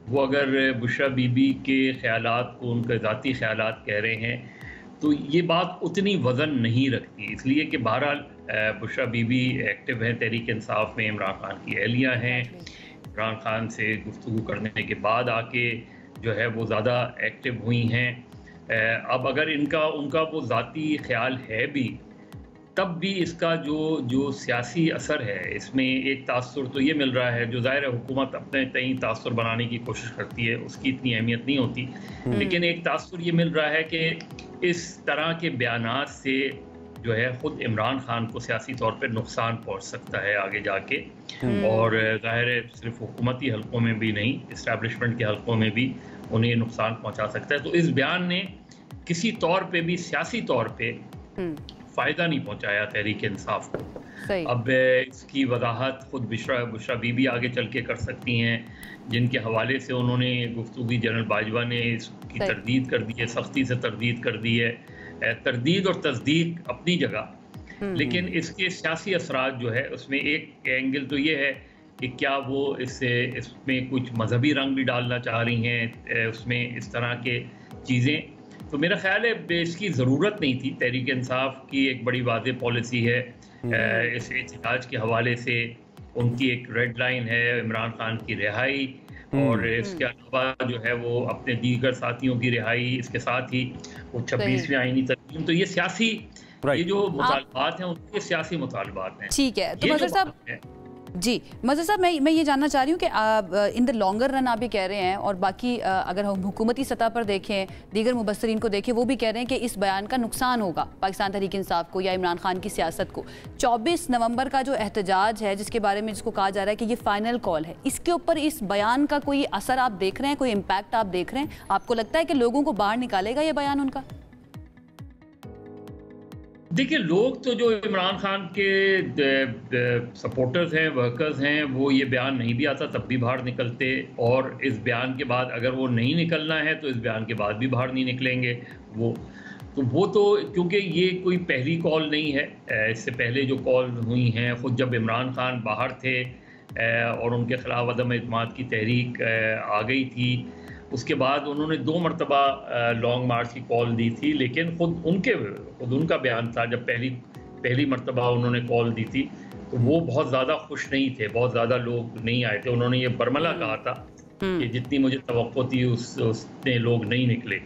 वो अगर बुशरा बीबी के ख़यालात को उनके ज़ाती ख़यालात कह रहे हैं तो ये बात उतनी वज़न नहीं रखती, इसलिए कि बहरहाल बुशरा बीबी एक्टिव हैं तहरीक इंसाफ में, इमरान खान की अहलिया हैं, इमरान खान से गुफ्तगू करने के बाद आके जो है वो ज़्यादा एक्टिव हुई हैं। अब अगर उनका वो ज़ाती ख्याल है भी तब भी इसका जो सियासी असर है इसमें एक तासुर तो ये मिल रहा है, जो ज़ाहिर है हुकूमत अपने तई तासुर बनाने की कोशिश करती है उसकी इतनी अहमियत नहीं होती, लेकिन एक तासुर ये मिल रहा है कि इस तरह के बयानात से जो है ख़ुद इमरान खान को सियासी तौर पर नुकसान पहुँच सकता है आगे जाके, और ज़ाहिर है सिर्फ हुकूमती हलकों में भी नहीं, इस्टेब्लिशमेंट के हलकों में भी उन्हें नुकसान पहुँचा सकता है। तो इस बयान ने किसी तौर पर भी सियासी तौर पर फ़ायदा नहीं पहुंचाया तहरीक इंसाफ को। अब इसकी वजाहत खुद बुशरा बीबी आगे चल के कर सकती हैं, जिनके हवाले से उन्होंने गुफ्तगू जनरल बाजवा ने इसकी तरदीद कर दी है, सख्ती से तरदीद कर दी है। तरदीद और तस्दीक अपनी जगह, लेकिन इसके सियासी असरात जो है उसमें एक एंगल तो ये है कि क्या वो इसमें कुछ मजहबी रंग भी डालना चाह रही हैं, उसमें इस तरह के चीज़ें। तो मेरा ख्याल है इसकी ज़रूरत नहीं थी। तहरीक इंसाफ की एक बड़ी वाज़ेह पॉलिसी है इस एहतजाज के हवाले से, उनकी एक रेड लाइन है इमरान खान की रिहाई, और इसके अलावा जो है वो अपने दीगर साथियों की रिहाई, इसके साथ ही वो 26वीं आईनी तरमीम। तो ये सियासी ये जो मुतालबात हैं उनके सियासी मुतालबात हैं। ठीक है, तो मज़हर साहब जी मज़हर साहब, मैं ये जानना चाह रही हूँ कि इन द लॉन्गर रन आप ये कह रहे हैं, और बाकी अगर हम हुकूमती सतह पर देखें, दीगर मुबस्सरीन को देखें, वो भी कह रहे हैं कि इस बयान का नुकसान होगा पाकिस्तान तहरीक इंसाफ को या इमरान खान की सियासत को। 24 नवंबर का जो एहतजाज है, जिसके बारे में जिसको कहा जा रहा है कि ये फाइनल कॉल है, इसके ऊपर इस बयान का कोई असर आप देख रहे हैं, कोई इम्पैक्ट आप देख रहे हैं? आपको लगता है कि लोगों को बाहर निकालेगा ये बयान उनका? देखिए, लोग तो जो इमरान खान के सपोर्टर्स हैं, वर्कर्स हैं, वो ये बयान नहीं भी आता तब भी बाहर निकलते, और इस बयान के बाद अगर वो नहीं निकलना है तो इस बयान के बाद भी बाहर नहीं निकलेंगे वो तो क्योंकि ये कोई पहली कॉल नहीं है। इससे पहले जो कॉल हुई हैं, ख़ुद जब इमरान खान बाहर थे और उनके ख़िलाफ़ अदम एतमाद की तहरीक आ गई थी, उसके बाद उन्होंने 2 मरतबा लॉन्ग मार्च की कॉल दी थी, लेकिन खुद उनका बयान था जब पहली मरतबा उन्होंने कॉल दी थी तो वो बहुत ज़्यादा खुश नहीं थे, बहुत ज़्यादा लोग नहीं आए थे। उन्होंने ये बरमला कहा था कि जितनी मुझे तवक्को थी उसने लोग नहीं निकले।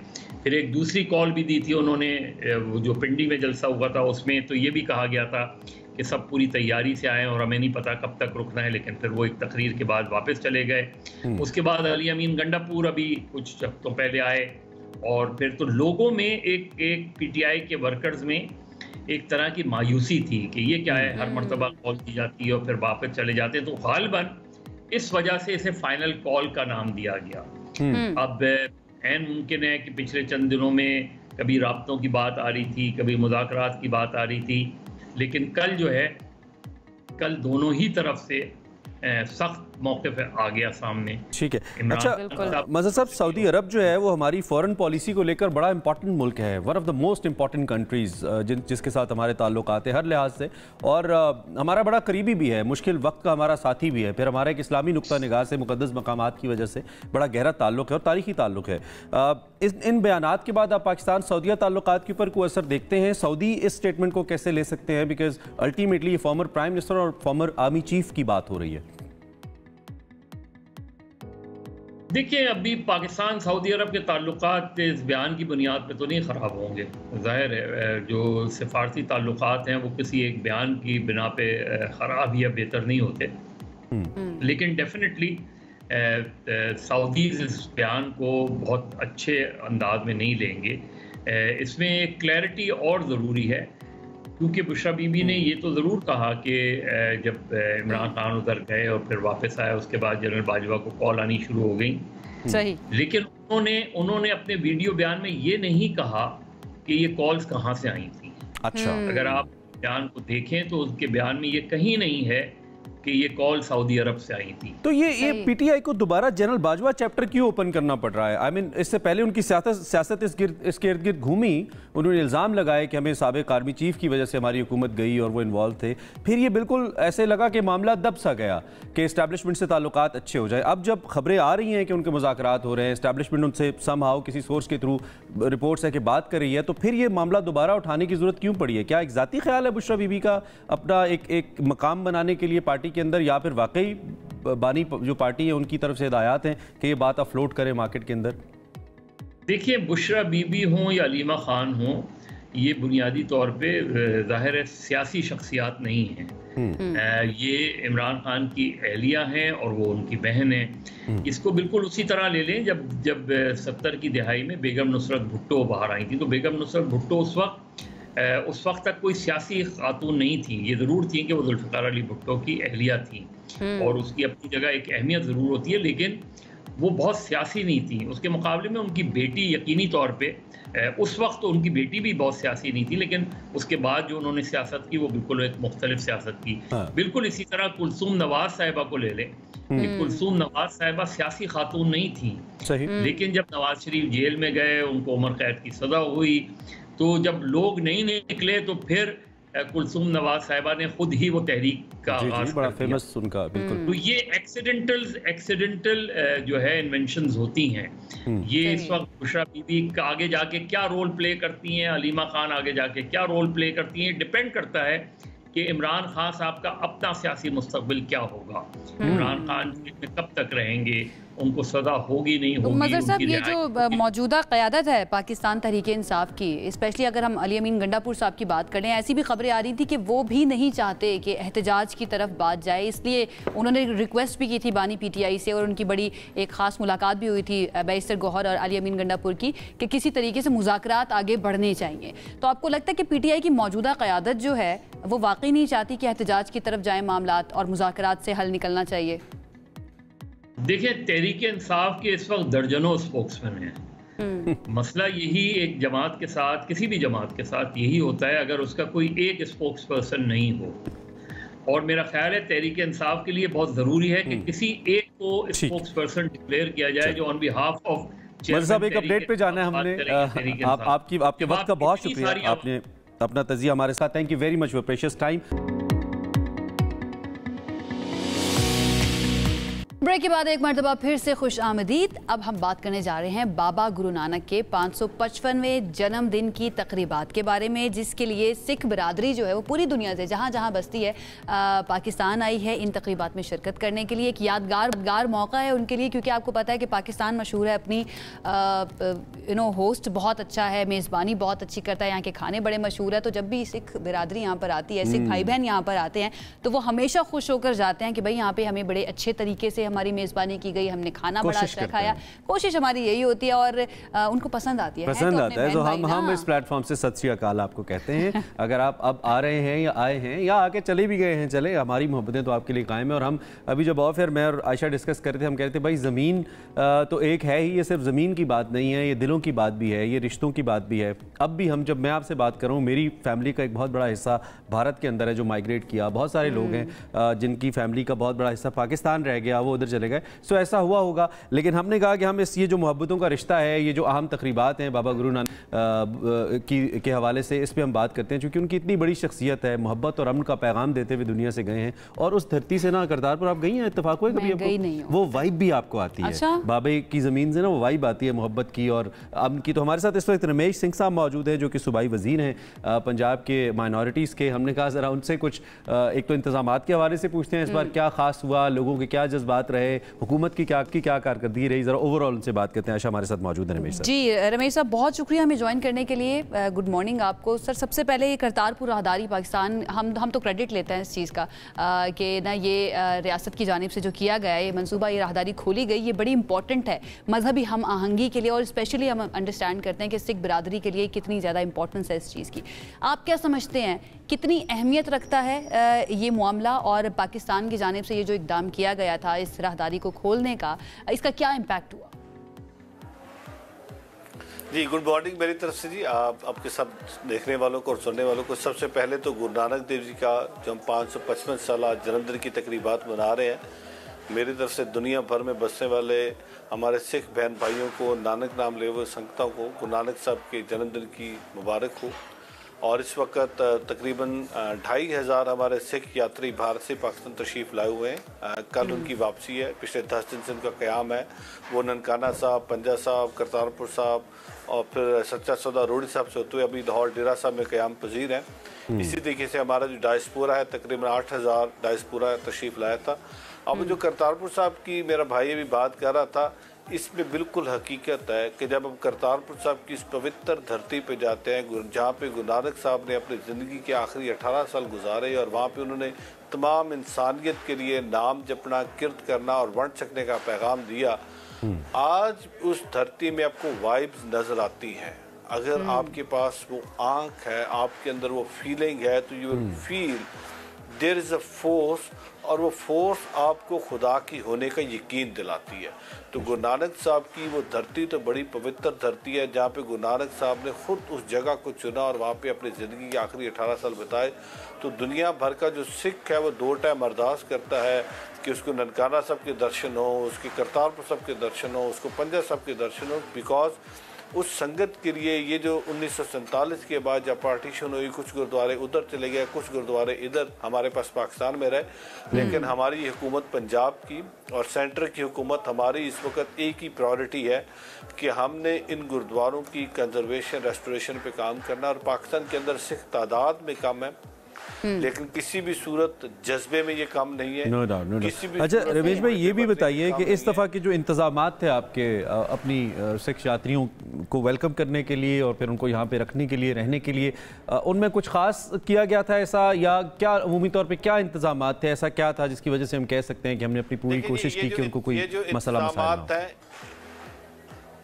फिर एक दूसरी कॉल भी दी थी उन्होंने, वो जो पिंडी में जलसा हुआ था उसमें तो ये भी कहा गया था कि सब पूरी तैयारी से आए और हमें नहीं पता कब तक रुकना है, लेकिन फिर वो एक तकरीर के बाद वापस चले गए। उसके बाद अली अमीन गंडापुर अभी कुछ हफ्तों पहले आए, और फिर तो लोगों में एक पीटीआई के वर्कर्स में एक तरह की मायूसी थी कि ये क्या है, हर मरतबा कॉल की जाती है और फिर वापस चले जाते हैं। तो गालिबन इस वजह से इसे फाइनल कॉल का नाम दिया गया। अब ऐन मुमकिन है कि पिछले चंद दिनों में कभी राब्तों की बात आ रही थी, कभी मुज़ाकरात की बात आ रही थी, लेकिन कल दोनों ही तरफ से सख्त मौक़िफ़ आ गया सामने। ठीक है, अच्छा मज़हर साहब, सऊदी अरब जो है वो हमारी फॉरेन पॉलिसी को लेकर बड़ा इंपॉर्टेंट मुल्क है, one of the most important countries जिसके साथ हमारे ताल्लुकात हैं हर लिहाज से, और हमारा बड़ा करीबी भी है, मुश्किल वक्त का हमारा साथी भी है। फिर हमारा एक इस्लामी नुक्ता निगाह से मुक़द्दस मकामात की वजह से बड़ा गहरा ताल्लुक है और तारीख़ी ताल्लुक है। इन बयानात के बाद आप पाकिस्तान सऊदीया ताल्लुकात के ऊपर कोई असर देखते हैं? सऊदी इस स्टेटमेंट को कैसे ले सकते हैं? बिकॉज अल्टीमेटली ये फॉर्मर प्राइम मिनिस्टर और फॉर्मर आर्मी चीफ की बात हो रही है। देखिए, अभी पाकिस्तान सऊदी अरब के ताल्लुकात इस बयान की बुनियाद पे तो नहीं ख़राब होंगे। ज़ाहिर है जो सिफारती ताल्लुकात हैं वो किसी एक बयान की बिना पे ख़राब या बेहतर नहीं होते, लेकिन डेफिनेटली सऊदीज़ इस बयान को बहुत अच्छे अंदाज में नहीं लेंगे। इसमें एक क्लैरिटी और ज़रूरी है, क्योंकि बुशरा बीबी ने ये तो ज़रूर कहा कि जब इमरान खान उधर गए और फिर वापस आया, उसके बाद जनरल बाजवा को कॉल आनी शुरू हो गई। सही, लेकिन उन्होंने अपने वीडियो बयान में ये नहीं कहा कि ये कॉल्स कहाँ से आई थी। अच्छा, अगर आप बयान को देखें तो उसके बयान में ये कहीं नहीं है कि ये कॉल सऊदी अरब से आई थी। तो ये पीटीआई को दोबारा जनरल बाजवा चैप्टर क्यों ओपन करना पड़ रहा है? आई मीन इससे पहले उनकी सियासत इसके इर्द गिर्द घूमी, उन्होंने इल्ज़ाम लगाए कि हमें साबिक आर्मी चीफ की वजह से हमारी हुकूमत गई और वो इन्वॉल्व थे। फिर ये बिल्कुल ऐसे लगा कि मामला दब सा गया कि इस्टेब्लिशमेंट से ताल्लुकात अच्छे हो जाए। अब जब खबरें आ रही हैं कि उनके मुज़ाकरात हो रहे हैं, इस्टेब्लिशमेंट उनसे समहाउ किसी सोर्स के थ्रू रिपोर्ट्स है कि बात कर रही है, तो फिर ये मामला दोबारा उठाने की ज़रूरत क्यों पड़ी है? क्या एक ज़ाती ख्याल है बुशरा बीबी का अपना एक मकाम बनाने के लिए पार्टी के अंदर, या फिर वाकई बानी जो पार्टी है उनकी तरफ से हिदायत हैं कि ये बात अफलोट करें मार्केट के अंदर? देखिए, बुशरा बीबी हों या अलीमा खान हों, ये बुनियादी तौर पे ज़ाहिर है सियासी शख्सियात नहीं हैं। ये इमरान खान की अहलिया हैं और वो उनकी बहन है। इसको बिल्कुल उसी तरह ले लें जब 70 की दिहाई में बेगम नुसरत भुट्टो बाहर आई थी, तो बेगम नुसरत भुट्टो उस वक्त तक कोई सियासी खातून नहीं थी। ये ज़रूर थी कि वो जुल्फ़िकार अली भुट्टो की अहलिया थी और उसकी अपनी जगह एक अहमियत ज़रूर होती है, लेकिन वो बहुत सियासी नहीं थी। उसके मुकाबले में उनकी बेटी यकीनी तौर पे, उस वक्त तो उनकी बेटी भी बहुत सियासी नहीं थी, लेकिन उसके बाद जो उन्होंने सियासत की वो बिल्कुल एक मुख्तलिफ सियासत की। बिल्कुल इसी तरह कुलसूम नवाज साहिबा को ले लें। कुलसूम नवाज साहिबा सियासी खातून नहीं थी, लेकिन जब नवाज शरीफ जेल में गए, उनको उम्र कैद की सज़ा हुई, तो जब लोग नहीं निकले तो फिर कुलसूम नवाज साहिबा ने खुद ही वो तहरीक का आगाज़ बड़ा फेमस उनका, बिल्कुल। तो ये एक्सीडेंटल जो है इन्वेंशंस होती हैं। ये इस वक्त बुशरा बीबी का आगे जाके क्या रोल प्ले करती हैं, अलीमा खान आगे जाके क्या रोल प्ले करती हैं, डिपेंड करता है कि इमरान खान साहब का अपना सियासी मुस्तकबिल क्या होगा। इमरान खान कब तक रहेंगे, उनको सजा होगी नहीं होगी। मज़हर साहब, ये जो मौजूदा क़यादत है पाकिस्तान तहरीके इंसाफ की, स्पेशली अगर हम अली अमीन गंडापुर साहब की बात करें, ऐसी भी खबरें आ रही थी कि वो भी नहीं चाहते कि एहतजाज की तरफ बात जाए, इसलिए उन्होंने रिक्वेस्ट भी की थी बानी PTI से, और उनकी बड़ी एक ख़ास मुलाकात भी हुई थी बैरिस्टर गौहर और अली अमीन गंडापुर की, कि किसी तरीके से मुज़ाकरात आगे बढ़ने चाहिए। तो आपको लगता है कि PTI की मौजूदा क़यादत जो है वो वाकई नहीं चाहती कि एहतजाज की तरफ जाए मामलात और मुज़ाकरात से हल निकलना चाहिए? देखिए, तहरीक इंसाफ के इस वक्त दर्जनों स्पोक्समैन हैं। मसला यही एक जमात के साथ, किसी भी जमात के साथ यही होता है अगर उसका कोई एक स्पोक्स पर्सन नहीं हो। और मेरा ख्याल है तहरीक इंसाफ के लिए बहुत ज़रूरी है कि किसी एक को स्पोक्स पर्सन डिक्लेयर किया जाए जो ऑन बिहाफ ऑफ मज़हर साहब, एक अपडेट पे जाना है हमने। आपके वक्त का बहुत शुक्रिया, आपने अपना तजिया हमारे साथ। Thank you very much for precious time. Break के बाद एक मरतबा फिर से खुश आमदीद। अब हम बात करने जा रहे हैं बाबा गुरु नानक के 555वें जन्मदिन की तकरीबात के बारे में, जिसके लिए सिख बरादरी जो है वो पूरी दुनिया से जहाँ जहाँ बसती है पाकिस्तान आई है इन तकरीबात में शिरकत करने के लिए। एक यादगार मौका है उनके लिए, क्योंकि आपको पता है कि पाकिस्तान मशहूर है अपनी होस्ट बहुत अच्छा है, मेज़बानी बहुत अच्छी करता है, यहाँ के खाने बड़े मशहूर है। तो जब भी सिख बरादरी यहाँ पर आती है, सिख भाई बहन यहाँ पर आते हैं, तो वो हमेशा खुश होकर जाते हैं कि भाई यहाँ पे हमें बड़े अच्छे तरीके से हमारी मेज़बानी की गई, हमने खाना बड़ा अच्छा खाया। कोशिश हमारी यही होती है और उनको पसंद आती है। पसंद आता है। तो हम इस प्लेटफॉर्म से सत श्री अकाल आपको कहते हैं। अगर आप अब आ रहे हैं या आए हैं या आके चले भी गए हैं, चले, हमारी मोहब्बतें तो आपके लिए कायम है। और हम अभी जब ऑफ एयर मैं और आयशा डिस्कस कर रहे थे, हम कह रहे थे भाई ज़मीन तो एक है ही, ये सिर्फ ज़मीन की बात नहीं है, ये दिलों की बात भी है, ये रिश्तों की बात भी है। अब भी हम, जब मैं आपसे बात कर रहा हूँ, मेरी फैमिली का एक बहुत बड़ा हिस्सा भारत के अंदर है जो माइग्रेट किया। बहुत सारे लोग हैं जिनकी फैमिली का बहुत बड़ा हिस्सा पाकिस्तान रह गया, वो उधर चले गए। सो ऐसा हुआ होगा। लेकिन हमने कहा कि हम ये जो मोहब्बतों का रिश्ता है, ये जो अहम तकरीबात हैं बाबा गुरु नानक के हवाले से, इस पर हम बात करते हैं, क्योंकि उनकी इतनी बड़ी शख्सियत है, मोहब्बत और अमन का पैगाम देते हुए दुनिया से गए हैं। और उस धरती से ना, करतारपुर आप गई हैं, इत्तेफाक हुआ कभी आपको? वो वाइब भी आपको आती है बाबे की ज़मीन से ना, वो वाइब आती है मोहब्बत की और अमन की। तो हमारे साथ इस वक्त रमेश सिंह साहब मौजूद हैं, जो कि सूबाई वज़ीर हैं पंजाब के माइनॉरिटीज़ के। हमने कहा ज़रा उनसे कुछ एक तो इंतज़ामात के हवाले से पूछते हैं, इस बार क्या खास हुआ, लोगों के क्या जज्बात रहे, हुकूमत की क्या कारकर्दगी रही, जरा ओवरऑल उनसे बात करते हैं। आशा हमारे साथ मौजूद है। रमेश साहब। जी रमेश साहब, बहुत शुक्रिया हमें ज्वाइन करने के लिए। गुड मॉर्निंग आपको। सर, सबसे पहले ये करतारपुर राहदारी पाकिस्तान, हम तो क्रेडिट लेते हैं इस चीज़ का कि ना ये रियासत की जानिब से जो किया गया है, ये मनसूबा, ये राहदारी खोली गई, ये बड़ी इंपॉर्टेंट है मजहबी हम आहंगी के लिए। और स्पेशली हम अंडरस्टैंड करते हैं कि सिख बरादरी के लिए कितनी ज़्यादा इंपॉर्टेंस है इस चीज़ की। आप क्या समझते हैं, कितनी अहमियत रखता है ये मामला, और पाकिस्तान की जानिब से ये जो इक़दाम किया गया था इस राहदारी को खोलने का, इसका क्या इम्पैक्ट हुआ? जी गुड मॉर्निंग मेरी तरफ से। जी आपके सब देखने वालों को और सुनने वालों को सबसे पहले तो गुरु नानक देव जी का जो हम 555 साल जन्मदिन की तकरीबात मना रहे हैं, मेरी तरफ से दुनिया भर में बसने वाले हमारे सिख बहन भाइयों को, नानक नाम ले हुए संगतों को गुरु नानक साहब के जन्मदिन की मुबारक हो। और इस वक्त तकरीबन 2500 हमारे सिख यात्री भारत से पाकिस्तान तशरीफ़ लाए हुए हैं। कल उनकी वापसी है। पिछले 10 दिन से उनका क़याम है। वो ननकाना साहब, पंजा साहब, करतारपुर साहब और फिर सच्चा सौदा रोडी साहब से होते हुए अभी लाहौर डेरा साहब में क़याम पजीर हैं। इसी तरीके से हमारा जो डायस्पोरा है, तकरीबन 8000 डायस्पोरा तशरीफ़ लाया था। अब जो करतारपुर साहब की मेरा भाई अभी बात कर रहा था, इसमें बिल्कुल हकीकत है कि जब हम करतारपुर साहब की इस पवित्र धरती पे जाते हैं, जहाँ पे गुरु नानक साहब ने अपनी ज़िंदगी के आखिरी 18 साल गुजारे और वहाँ पे उन्होंने तमाम इंसानियत के लिए नाम जपना, किरत करना और वंट सकने का पैगाम दिया, आज उस धरती में आपको वाइब्स नज़र आती हैं। अगर आपके पास वो आँख है, आपके अंदर वो फीलिंग है, तो you will feel there is a force, और वो फोर्स आपको खुदा की होने का यकीन दिलाती है। तो गुरु नानक साहब की वो धरती तो बड़ी पवित्र धरती है, जहाँ पे गुरु नानक साहब ने खुद उस जगह को चुना और वहाँ पे अपनी ज़िंदगी के आखिरी 18 साल बिताए। तो दुनिया भर का जो सिख है वो 2 टाइम अरदास करता है कि उसको ननकाना साहब के दर्शन हो, उसके करतारपुर साहब के दर्शन हो, उसको पंजा साहब के दर्शन हो, बिकॉज उस संगत के लिए ये जो 1947 के बाद जब पार्टीशन हुई, कुछ गुरुद्वारे उधर चले गए, कुछ गुरुद्वारे इधर हमारे पास पाकिस्तान में रहे, लेकिन हमारी हुकूमत पंजाब की और सेंटर की हुकूमत हमारी इस वक्त एक ही प्रायोरिटी है कि हमने इन गुरुद्वारों की कंजर्वेशन, रेस्टोरेशन पे काम करना। और पाकिस्तान के अंदर सिख तादाद में कम है, लेकिन किसी भी सूरत जज्बे में ये काम नहीं है। No doubt. अच्छा रमेश भाई, ये भी बताइए कि इस दफ़ा के जो इंतजामात थे आपके अपनी सिख यात्रियों को वेलकम करने के लिए और फिर उनको यहाँ पे रखने के लिए, रहने के लिए, उनमें कुछ खास किया गया था ऐसा, या क्या अमूमी तौर पे क्या इंतजामात थे, ऐसा क्या था जिसकी वजह से हम कह सकते हैं कि हमने अपनी पूरी कोशिश की कि उनको कोई मसला मसाइल है?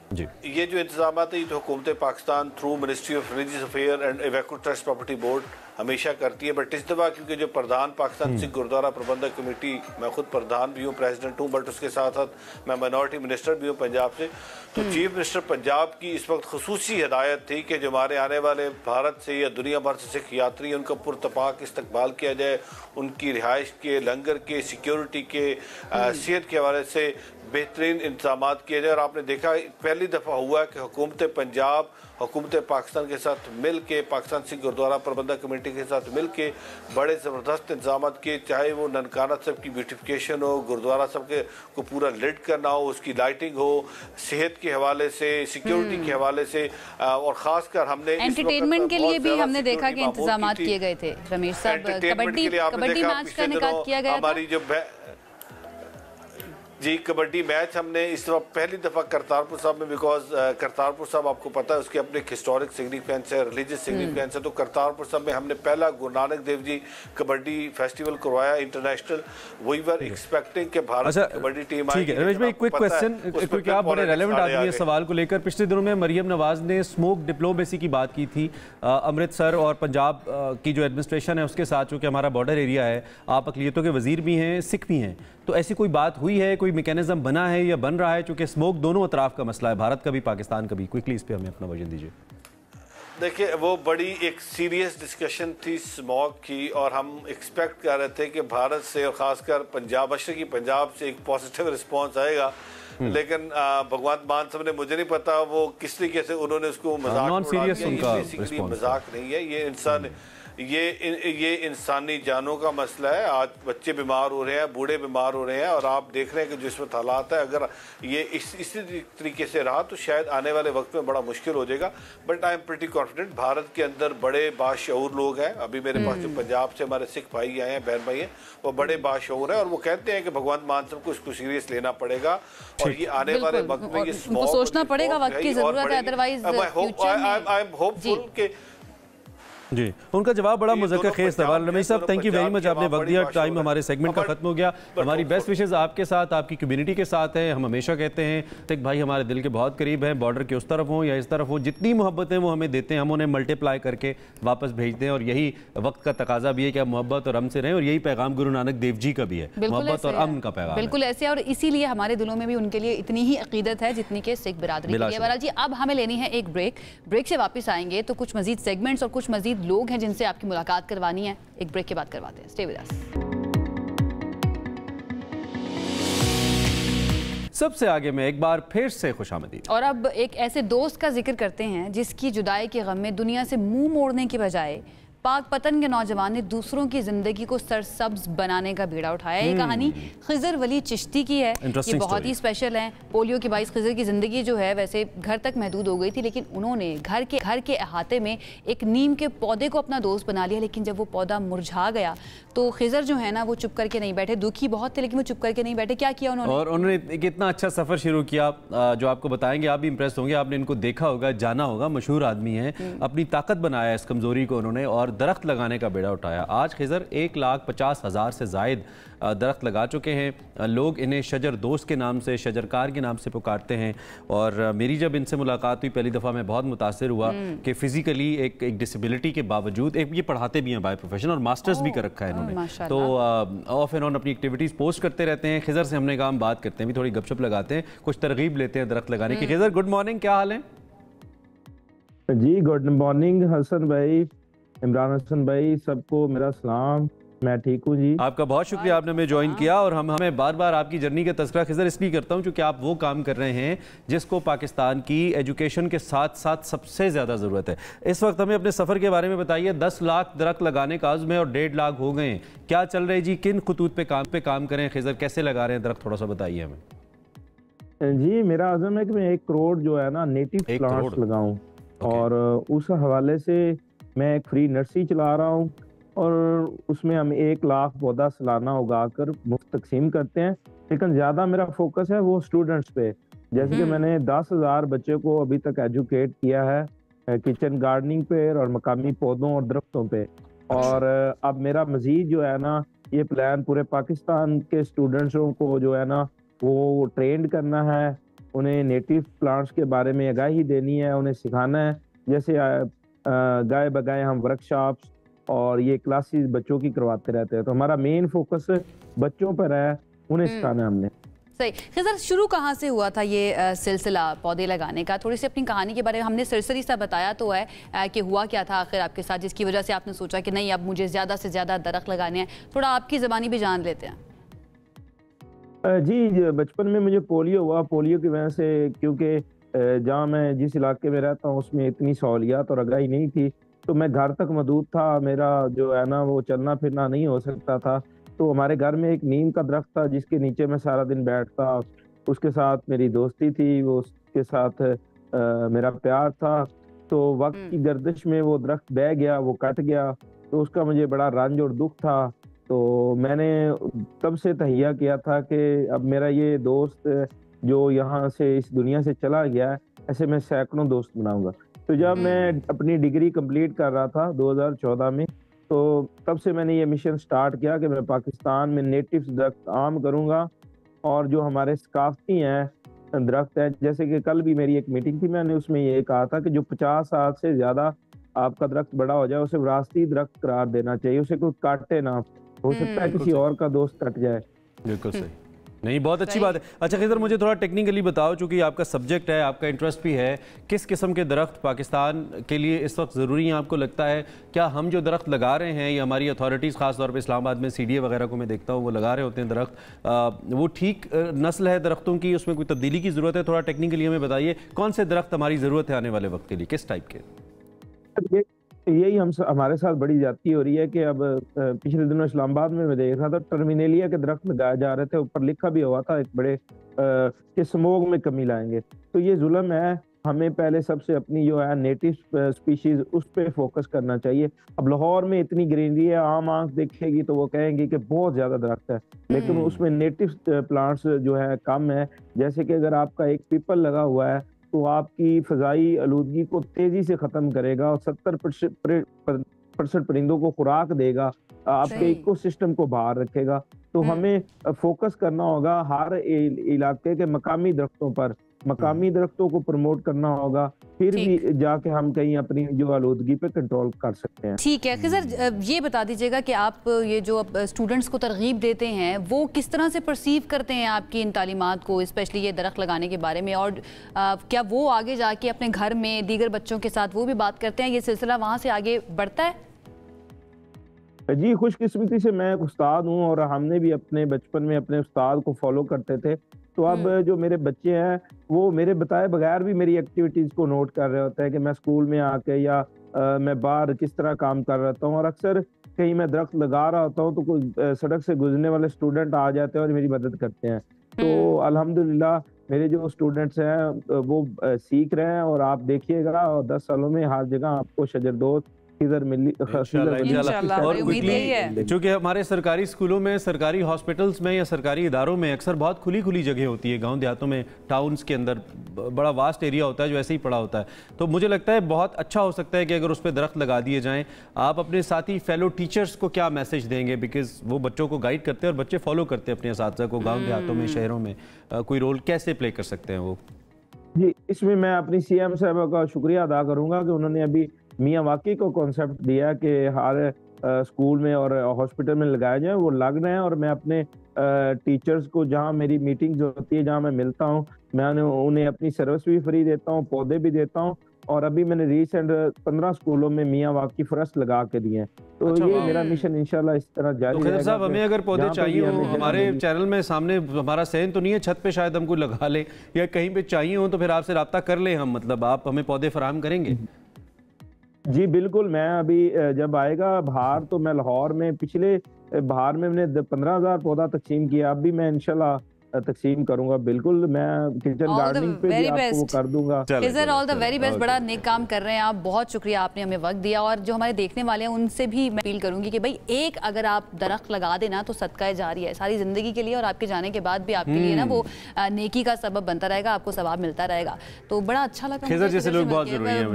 जी, ये जो इंतजाम है, ये तो हुकूमत Pakistan through ministry of religious affair and evacuee trust property board हमेशा करती है। बट इस दफ़ा क्योंकि जो प्रधान पाकिस्तान सिख गुरुद्वारा प्रबंधक कमेटी, मैं खुद प्रधान भी हूँ, प्रेसिडेंट हूँ, बट उसके साथ साथ मैं माइनॉरिटी मिनिस्टर भी हूँ पंजाब से, तो चीफ मिनिस्टर पंजाब की इस वक्त खसूसी हिदायत थी कि जो हमारे आने वाले भारत से या दुनिया भर से सिख यात्री, उनका पुरतपाक इस्तकबाल किया जाए, उनकी रिहाइश के, लंगर के, सिक्योरिटी के, सेहत के हवाले से बेहतरीन इंतजाम किए जाए। और आपने देखा पहली दफ़ा हुआ कि हुकूमत पंजाब हुकूमत पाकिस्तान के साथ मिल के, पाकिस्तान सिख गुरुद्वारा प्रबंधक कमेटी के साथ मिल के बड़े ज़बरदस्त इंतजाम किए, चाहे वो ननकाना साहब की ब्यूटिफिकेशन हो, गुरुद्वारा साहब के को पूरा लिड करना हो, उसकी लाइटिंग हो, सेहत के हवाले से, सिक्योरिटी के हवाले से, और ख़ासकर हमने एंटरटेनमेंट के लिए भी हमने देखा कि इंतजाम किए गए थे। रमेश साहब, कबड्डी मैच का इनेकाद किया गया था। हमारी जो जी कबड्डी मैच हमने इस दफ़ा पहली दफ़ा करतारपुर साहब में, बिकॉज करतारपुर साहब आपको पता है उसके अपने हिस्टोरिक सिग्निफिकेंस है, रिलीजियस सिग्निफिकेंस है, तो करतारपुर साहब में हमने पहला गुरु नानक देव जी कबड्डी फेस्टिवल करवाया इंटरनेशनल। वी वर एक्सपेक्टिंग कि भारत की कबड्डी टीम ठीक है। रमेश भाई, क्विक क्वेश्चन, क्योंकि आप बड़े रेलेवेंट आदमी हैं सवाल को लेकर। पिछले दिनों में मरियम नवाज ने स्मोक डिप्लोमेसी की बात की थी अमृतसर और पंजाब की जो एडमिनिस्ट्रेशन है उसके साथ, चूँकि हमारा बॉर्डर एरिया है, आप अकलियतों के वजीर भी हैं, सिख भी हैं, तो ऐसी कोई बात हुई है, कोई मैकेनिज्म बना है या बन रहा है? चूंकि स्मोक दोनों अतराफ का मसला है, भारत का भी, पाकिस्तान का भी। क्विकली इस पे हमें अपना वर्जन दीजिए। देखिए, वो बड़ी एक सीरियस डिस्कशन थी स्मोक की, और हम एक्सपेक्ट कर रहे थे कि भारत से और खासकर पंजाब, मशरकी पंजाब से एक पॉजिटिव रिस्पांस आएगा, लेकिन भगवंत मान साहब ने, मुझे नहीं पता वो किस तरीके से उन्होंने उसको मजाक मजाक नहीं है, ये इंसान, ये इंसानी जानों का मसला है। आज बच्चे बीमार हो रहे हैं, बूढ़े बीमार हो रहे हैं, और आप देख रहे हैं कि जिस वक्त हालात है, अगर ये इसी तरीके से रहा तो शायद आने वाले वक्त में बड़ा मुश्किल हो जाएगा। But I am pretty confident, Bharat के अंदर बड़े बाशऊर लोग हैं। अभी मेरे पास जो पंजाब से हमारे सिख भाई आए हैं, बहन भाई हैं, वो बड़े बाशऊर हैं, और वो कहते हैं कि भगवंत मान साहब को इसको सीरियस लेना पड़ेगा, और ये आने वाले वक्त में ये सोचना पड़ेगा, वक्त की जरूरत है, अदरवाइज आई एम होपफुल के जी। उनका जवाब बड़ा मुज़क्कर खेज़ था। रमेश साहब, थैंक यू वेरी मच, आपने वक्त दिया। टाइम हमारे सेगमेंट का खत्म हो गया। हमारी बेस्ट विशेज़ आपके साथ, आपकी कम्युनिटी के साथ है। हम हमेशा कहते हैं सिख भाई हमारे दिल के बहुत करीब हैं, बॉर्डर के उस तरफ हो या इस तरफ हो, जितनी मोहब्बत है वो हमें देते हैं, हम उन्हें मल्टीप्लाई करके वापस भेजते हैं, और यही वक्त का तकाजा भी है कि आप मोहब्बत और अमन से रहें, और यही पैगाम गुरु नानक देव जी का भी है, मोहब्बत और अमन का पैगाम। बिल्कुल ऐसे, और इसीलिए हमारे दिलों में भी उनके लिए इतनी ही अकीदत है जितनी के सिख बिरादरी की है। बहरहाल जी, अब हमें लेनी है एक ब्रेक से वापस आएंगे तो कुछ मजीद सेगमेंट्स और कुछ मजीद लोग हैं जिनसे आपकी मुलाकात करवानी है। एक ब्रेक के बाद करवाते हैं। Stay with us. सबसे आगे में एक बार फिर से खुशामदीद। और अब एक ऐसे दोस्त का जिक्र करते हैं जिसकी जुदाई के गम में दुनिया से मुंह मोड़ने की बजाय पाक पतन के नौजवान ने दूसरों की जिंदगी को सरसब्ज बनाने का बीड़ा उठाया। ये कहानी खिजर वली चिश्ती की है। ये बहुत ही स्पेशल है। पोलियो के बाइस खिजर की जिंदगी जो है वैसे घर तक महदूद हो गई थी, लेकिन उन्होंने घर के अहाते में एक नीम के पौधे को अपना दोस्त बना लिया। लेकिन जब वो पौधा मुरझा गया तो खिजर जो है ना, वो चुप करके नहीं बैठे। दुखी बहुत थे लेकिन वो चुप करके नहीं बैठे। क्या किया उन्होंने? और उन्होंने एक इतना अच्छा सफर शुरू किया जो आपको बताएंगे, आप भी इंप्रेस होंगे। आपने इनको देखा होगा, जाना होगा, मशहूर आदमी है। अपनी ताकत बनाया इस कमजोरी को उन्होंने, और दरख्त लगाने का बेड़ा उठाया। आज खिजर 1,50,000 से जायद दरख्त लगा चुके हैं। लोग इन्हें शजर दोस्त के नाम से, शजरकार के नाम से पुकारते हैं। और मेरी जब इनसे मुलाकात हुई पहली दफ़ा, मैं बहुत मुतासिर हुआ कि फिजिकली एक डिसेबिलिटी के बावजूद, एक ये पढ़ाते भी हैं बाय प्रोफेशन, और मास्टर्स भी कर रखा है इन्होंने। तो ऑफ एंड ऑन अपनी एक्टिविटीज़ पोस्ट करते रहते हैं। खिजर से हमने कहा हम बात करते हैं, भी थोड़ी गपशप लगाते हैं, कुछ तरगीब लेते हैं दरख्त लगाने की। खिजर, गुड मॉर्निंग, क्या हाल है? जी गुड मॉर्निंग हसन भाई, इमरान हसन भाई, सबको मेरा सलाम। मैं ठीक हूँ जी। आपका बहुत शुक्रिया, आपने हमें ज्वाइन किया। और हमें बार बार आपकी जर्नी का तज़किरा खिजर इसलिए करता हूँ क्योंकि आप वो काम कर रहे हैं जिसको पाकिस्तान की एजुकेशन के साथ साथ सबसे ज़्यादा ज़रूरत है इस वक्त। हमें अपने सफ़र के बारे में बताइए। 10 लाख दरख्त लगाने का आज़्म है और 1.5 लाख हो गए हैं। क्या चल रहे जी, किन खतूत पे काम करें खिजर, कैसे लगा रहे हैं दरख्त, थोड़ा सा बताइए हमें। जी मेरा आज़म है कि मैं 1 करोड़ जो है ना नेटिव प्लांट्स लगाऊं, और उस हवाले से मैं एक फ्री नर्सरी चला रहा हूँ। और उसमें हम 1 लाख पौधा सालाना उगाकर मुफ्त तकसीम करते हैं। लेकिन ज़्यादा मेरा फोकस है वो स्टूडेंट्स पे, जैसे कि मैंने 10,000 बच्चों को अभी तक एजुकेट किया है किचन गार्डनिंग पे और मकामी पौधों और दरख्तों पे। और अब मेरा मजीद जो है ना ये प्लान पूरे पाकिस्तान के स्टूडेंट्सों को जो है ना वो ट्रेंड करना है, उन्हें नेटिव प्लांट्स के बारे में आगाही देनी है, उन्हें सिखाना है। जैसे गाय बगाए हम वर्कशॉप्स और ये क्लासेस बच्चों की करवाते रहते हैं, तो हमारा मेन फोकस बच्चों पर है, उन्हें सिखाना है हमने। सही। खिज़र, शुरू कहाँ से हुआ था ये सिलसिला पौधे लगाने का? थोड़ी सी अपनी कहानी के बारे में हमने सरसरी सा बताया तो है कि हुआ क्या था आखिर आपके साथ जिसकी वजह से आपने सोचा कि नहीं अब मुझे ज़्यादा से ज़्यादा दरख्त लगाने हैं। थोड़ा आपकी ज़बानी भी जान लेते हैं। जी, बचपन में मुझे पोलियो हुआ। पोलियो की वजह से, क्योंकि जहाँ मैं जिस इलाके में रहता हूँ उसमें इतनी सहूलियात और आगाही नहीं थी, तो मैं घर तक महदूद था। मेरा जो है ना वो चलना फिरना नहीं हो सकता था। तो हमारे घर में एक नीम का दरख्त था जिसके नीचे मैं सारा दिन बैठता, उसके साथ मेरी दोस्ती थी, वो उसके साथ मेरा प्यार था। तो वक्त की गर्दिश में वो दरख्त बह गया, वो कट गया, तो उसका मुझे बड़ा रंज और दुख था। तो मैंने तब से तहिया किया था कि अब मेरा ये दोस्त जो यहाँ से इस दुनिया से चला गया है, ऐसे मैं सैकड़ों दोस्त बनाऊंगा। तो जब मैं अपनी डिग्री कंप्लीट कर रहा था 2014 में, तो तब से मैंने ये मिशन स्टार्ट किया कि मैं पाकिस्तान में नेटिव दरख्त आम करूंगा और जो हमारे सकाफती हैं दरख्त है, जैसे कि कल भी मेरी एक मीटिंग थी, मैंने उसमें ये कहा था कि जो 50 साल से ज्यादा आपका दरख्त बड़ा हो जाए उसे विरासती दरख्त करार देना चाहिए, उसे कोई काटे ना। हो सकता है किसी और का दोस्त कट जाए। बिल्कुल सही। नहीं, बहुत अच्छी बात है। अच्छा खिज़र, मुझे थोड़ा टेक्निकली बताओ, चूंकि आपका सब्जेक्ट है, आपका इंटरेस्ट भी है, किस किस्म के दरख्त पाकिस्तान के लिए इस वक्त ज़रूरी है आपको लगता है? क्या हम जो दरख्त लगा रहे हैं या हमारी अथॉरिटीज़ खास तौर पे इस्लामाबाद में CDA वगैरह को मैं देखता हूँ वो लगा रहे होते हैं दरख्त, वो ठीक नस्ल है दरख्तों की, उसमें कोई तब्दीली की ज़रूरत है? थोड़ा टेक्निकली हमें बताइए कौन से दरख्त हमारी ज़रूरत है आने वाले वक्त के लिए, किस टाइप के? यही हमारे साथ बड़ी ज्यादती हो रही है कि अब पिछले दिनों इस्लामाबाद में मैं देख रहा था टर्मिनेलिया के दरख्त लगाए जा रहे थे, ऊपर लिखा भी हुआ था एक बड़े कि स्मोक में कमी लाएंगे। तो ये जुल्म है। हमें पहले सबसे अपनी जो है नेटिव स्पीशीज उस पर फोकस करना चाहिए। अब लाहौर में इतनी ग्रीनरी है, आम आंख देखेगी तो वो कहेंगी कि बहुत ज्यादा दरख्त है, लेकिन उसमें नेटिव प्लांट्स जो है कम है। जैसे कि अगर आपका एक पीपल लगा हुआ है तो आपकी फजाई आलूदगी को तेजी से खत्म करेगा और 70% परिंदों को खुराक देगा, आपके इकोसिस्टम को बाहर रखेगा। तो हमें फोकस करना होगा हर इलाके के मकामी दरख्तों पर, मकामी दरख्तों को प्रमोट करना होगा, फिर भी जाके हम कहीं अपनी जो आलूदगी पे कंट्रोल कर सकते हैं। ठीक है खिज़र, ये बता दीजिएगा कि आप ये जो स्टूडेंट्स को तरगीब देते हैं वो किस तरह से परसीव करते हैं आपकी इन तालीमात को, स्पेशली ये दरख्त लगाने के बारे में, और क्या वो आगे जाके अपने घर में दीगर बच्चों के साथ वो भी बात करते हैं, ये सिलसिला वहाँ से आगे बढ़ता है? जी, खुशकिस्मती से मैं एक उस्ताद हूँ और हमने भी अपने बचपन में अपने उस्ताद को फॉलो करते थे। तो अब जो मेरे बच्चे हैं वो मेरे बताए बगैर भी मेरी एक्टिविटीज को नोट कर रहे होते हैं कि मैं स्कूल में आके या मैं बाहर किस तरह काम कर रहा हूँ। और अक्सर कहीं मैं दरख्त लगा रहा होता हूँ तो कोई सड़क से गुजरने वाले स्टूडेंट आ जाते हैं और मेरी मदद करते हैं। तो अल्हम्दुलिल्लाह मेरे जो स्टूडेंट्स हैं वो सीख रहे हैं और आप देखिएगा 10 सालों में हर जगह आपको शजरदोज़ किधर मिली। और क्योंकि हमारे सरकारी स्कूलों में, सरकारी हॉस्पिटल्स में या सरकारी इदारों में अक्सर बहुत खुली जगह होती है, गांव देहातों में, टाउन्स के अंदर बड़ा वास्ट एरिया होता है जो ऐसे ही पड़ा होता है। तो मुझे लगता है बहुत अच्छा हो सकता है कि अगर उस पर दरख्त लगा दिए जाएं। आप अपने साथी फेलो टीचर्स को क्या मैसेज देंगे, बिकॉज वो बच्चों को गाइड करते हैं और बच्चे फॉलो करते हैं अपने असातिज़ा को गाँव देहातों में, शहरों में, कोई रोल कैसे प्ले कर सकते हैं वो? जी, इसमें मैं अपनी CM साहबा का शुक्रिया अदा करूंगा कि उन्होंने अभी मियाँ वाकई को कॉन्सेप्ट दिया कि हर स्कूल में और हॉस्पिटल में लगाए जाए, वो लग रहे हैं। और मैं अपने टीचर्स को, जहाँ मेरी मीटिंग्स होती है, जहाँ मैं मिलता हूँ, मैं उन्हें अपनी सर्विस भी फ्री देता हूँ, पौधे भी देता हूँ। और अभी मैंने रिसेंट 15 स्कूलों में मियाँ वाकी फरस लगा के दिए हैं। तो अच्छा, ये मेरा मिशन इंशाल्लाह इस तरह जारी रहेगा। साहब, हमें अगर पौधे चाहिए हो, हमारे चैनल में सामने हमारा सहन तो नहीं है, छत पे शायद हमको लगा ले या कहीं पे चाहिए हो तो फिर आपसे रब्ता कर ले हम, मतलब आप हमें पौधे फराहम करेंगे? जी बिल्कुल, मैं अभी जब आएगा बहार तो मैं लाहौर में, पिछले बहार में मैंने 15,000 पौधा तकसीम किया। अब भी मैं इंशाल्लाह तकसीम करूंगा। बिल्कुल मैं किचन गार्डनिंग पे भी आपको कर दूंगा। Khizar, all the very best, बड़ा नेक काम कर रहे हैं आप, बहुत शुक्रिया आपने हमें वक्त दिया। और जो हमारे देखने वाले हैं उनसे भी मैं अपील करूंगी कि भाई एक अगर आप दरख्त लगा देना तो सदका जारी है सारी जिंदगी के लिए, और आपके जाने के बाद भी आपके लिए ना वो नेकी का सबब बनता रहेगा, आपको सवाब मिलता रहेगा। तो बड़ा अच्छा लगा। खिज़र जैसे लोग बहुत जरूरी है,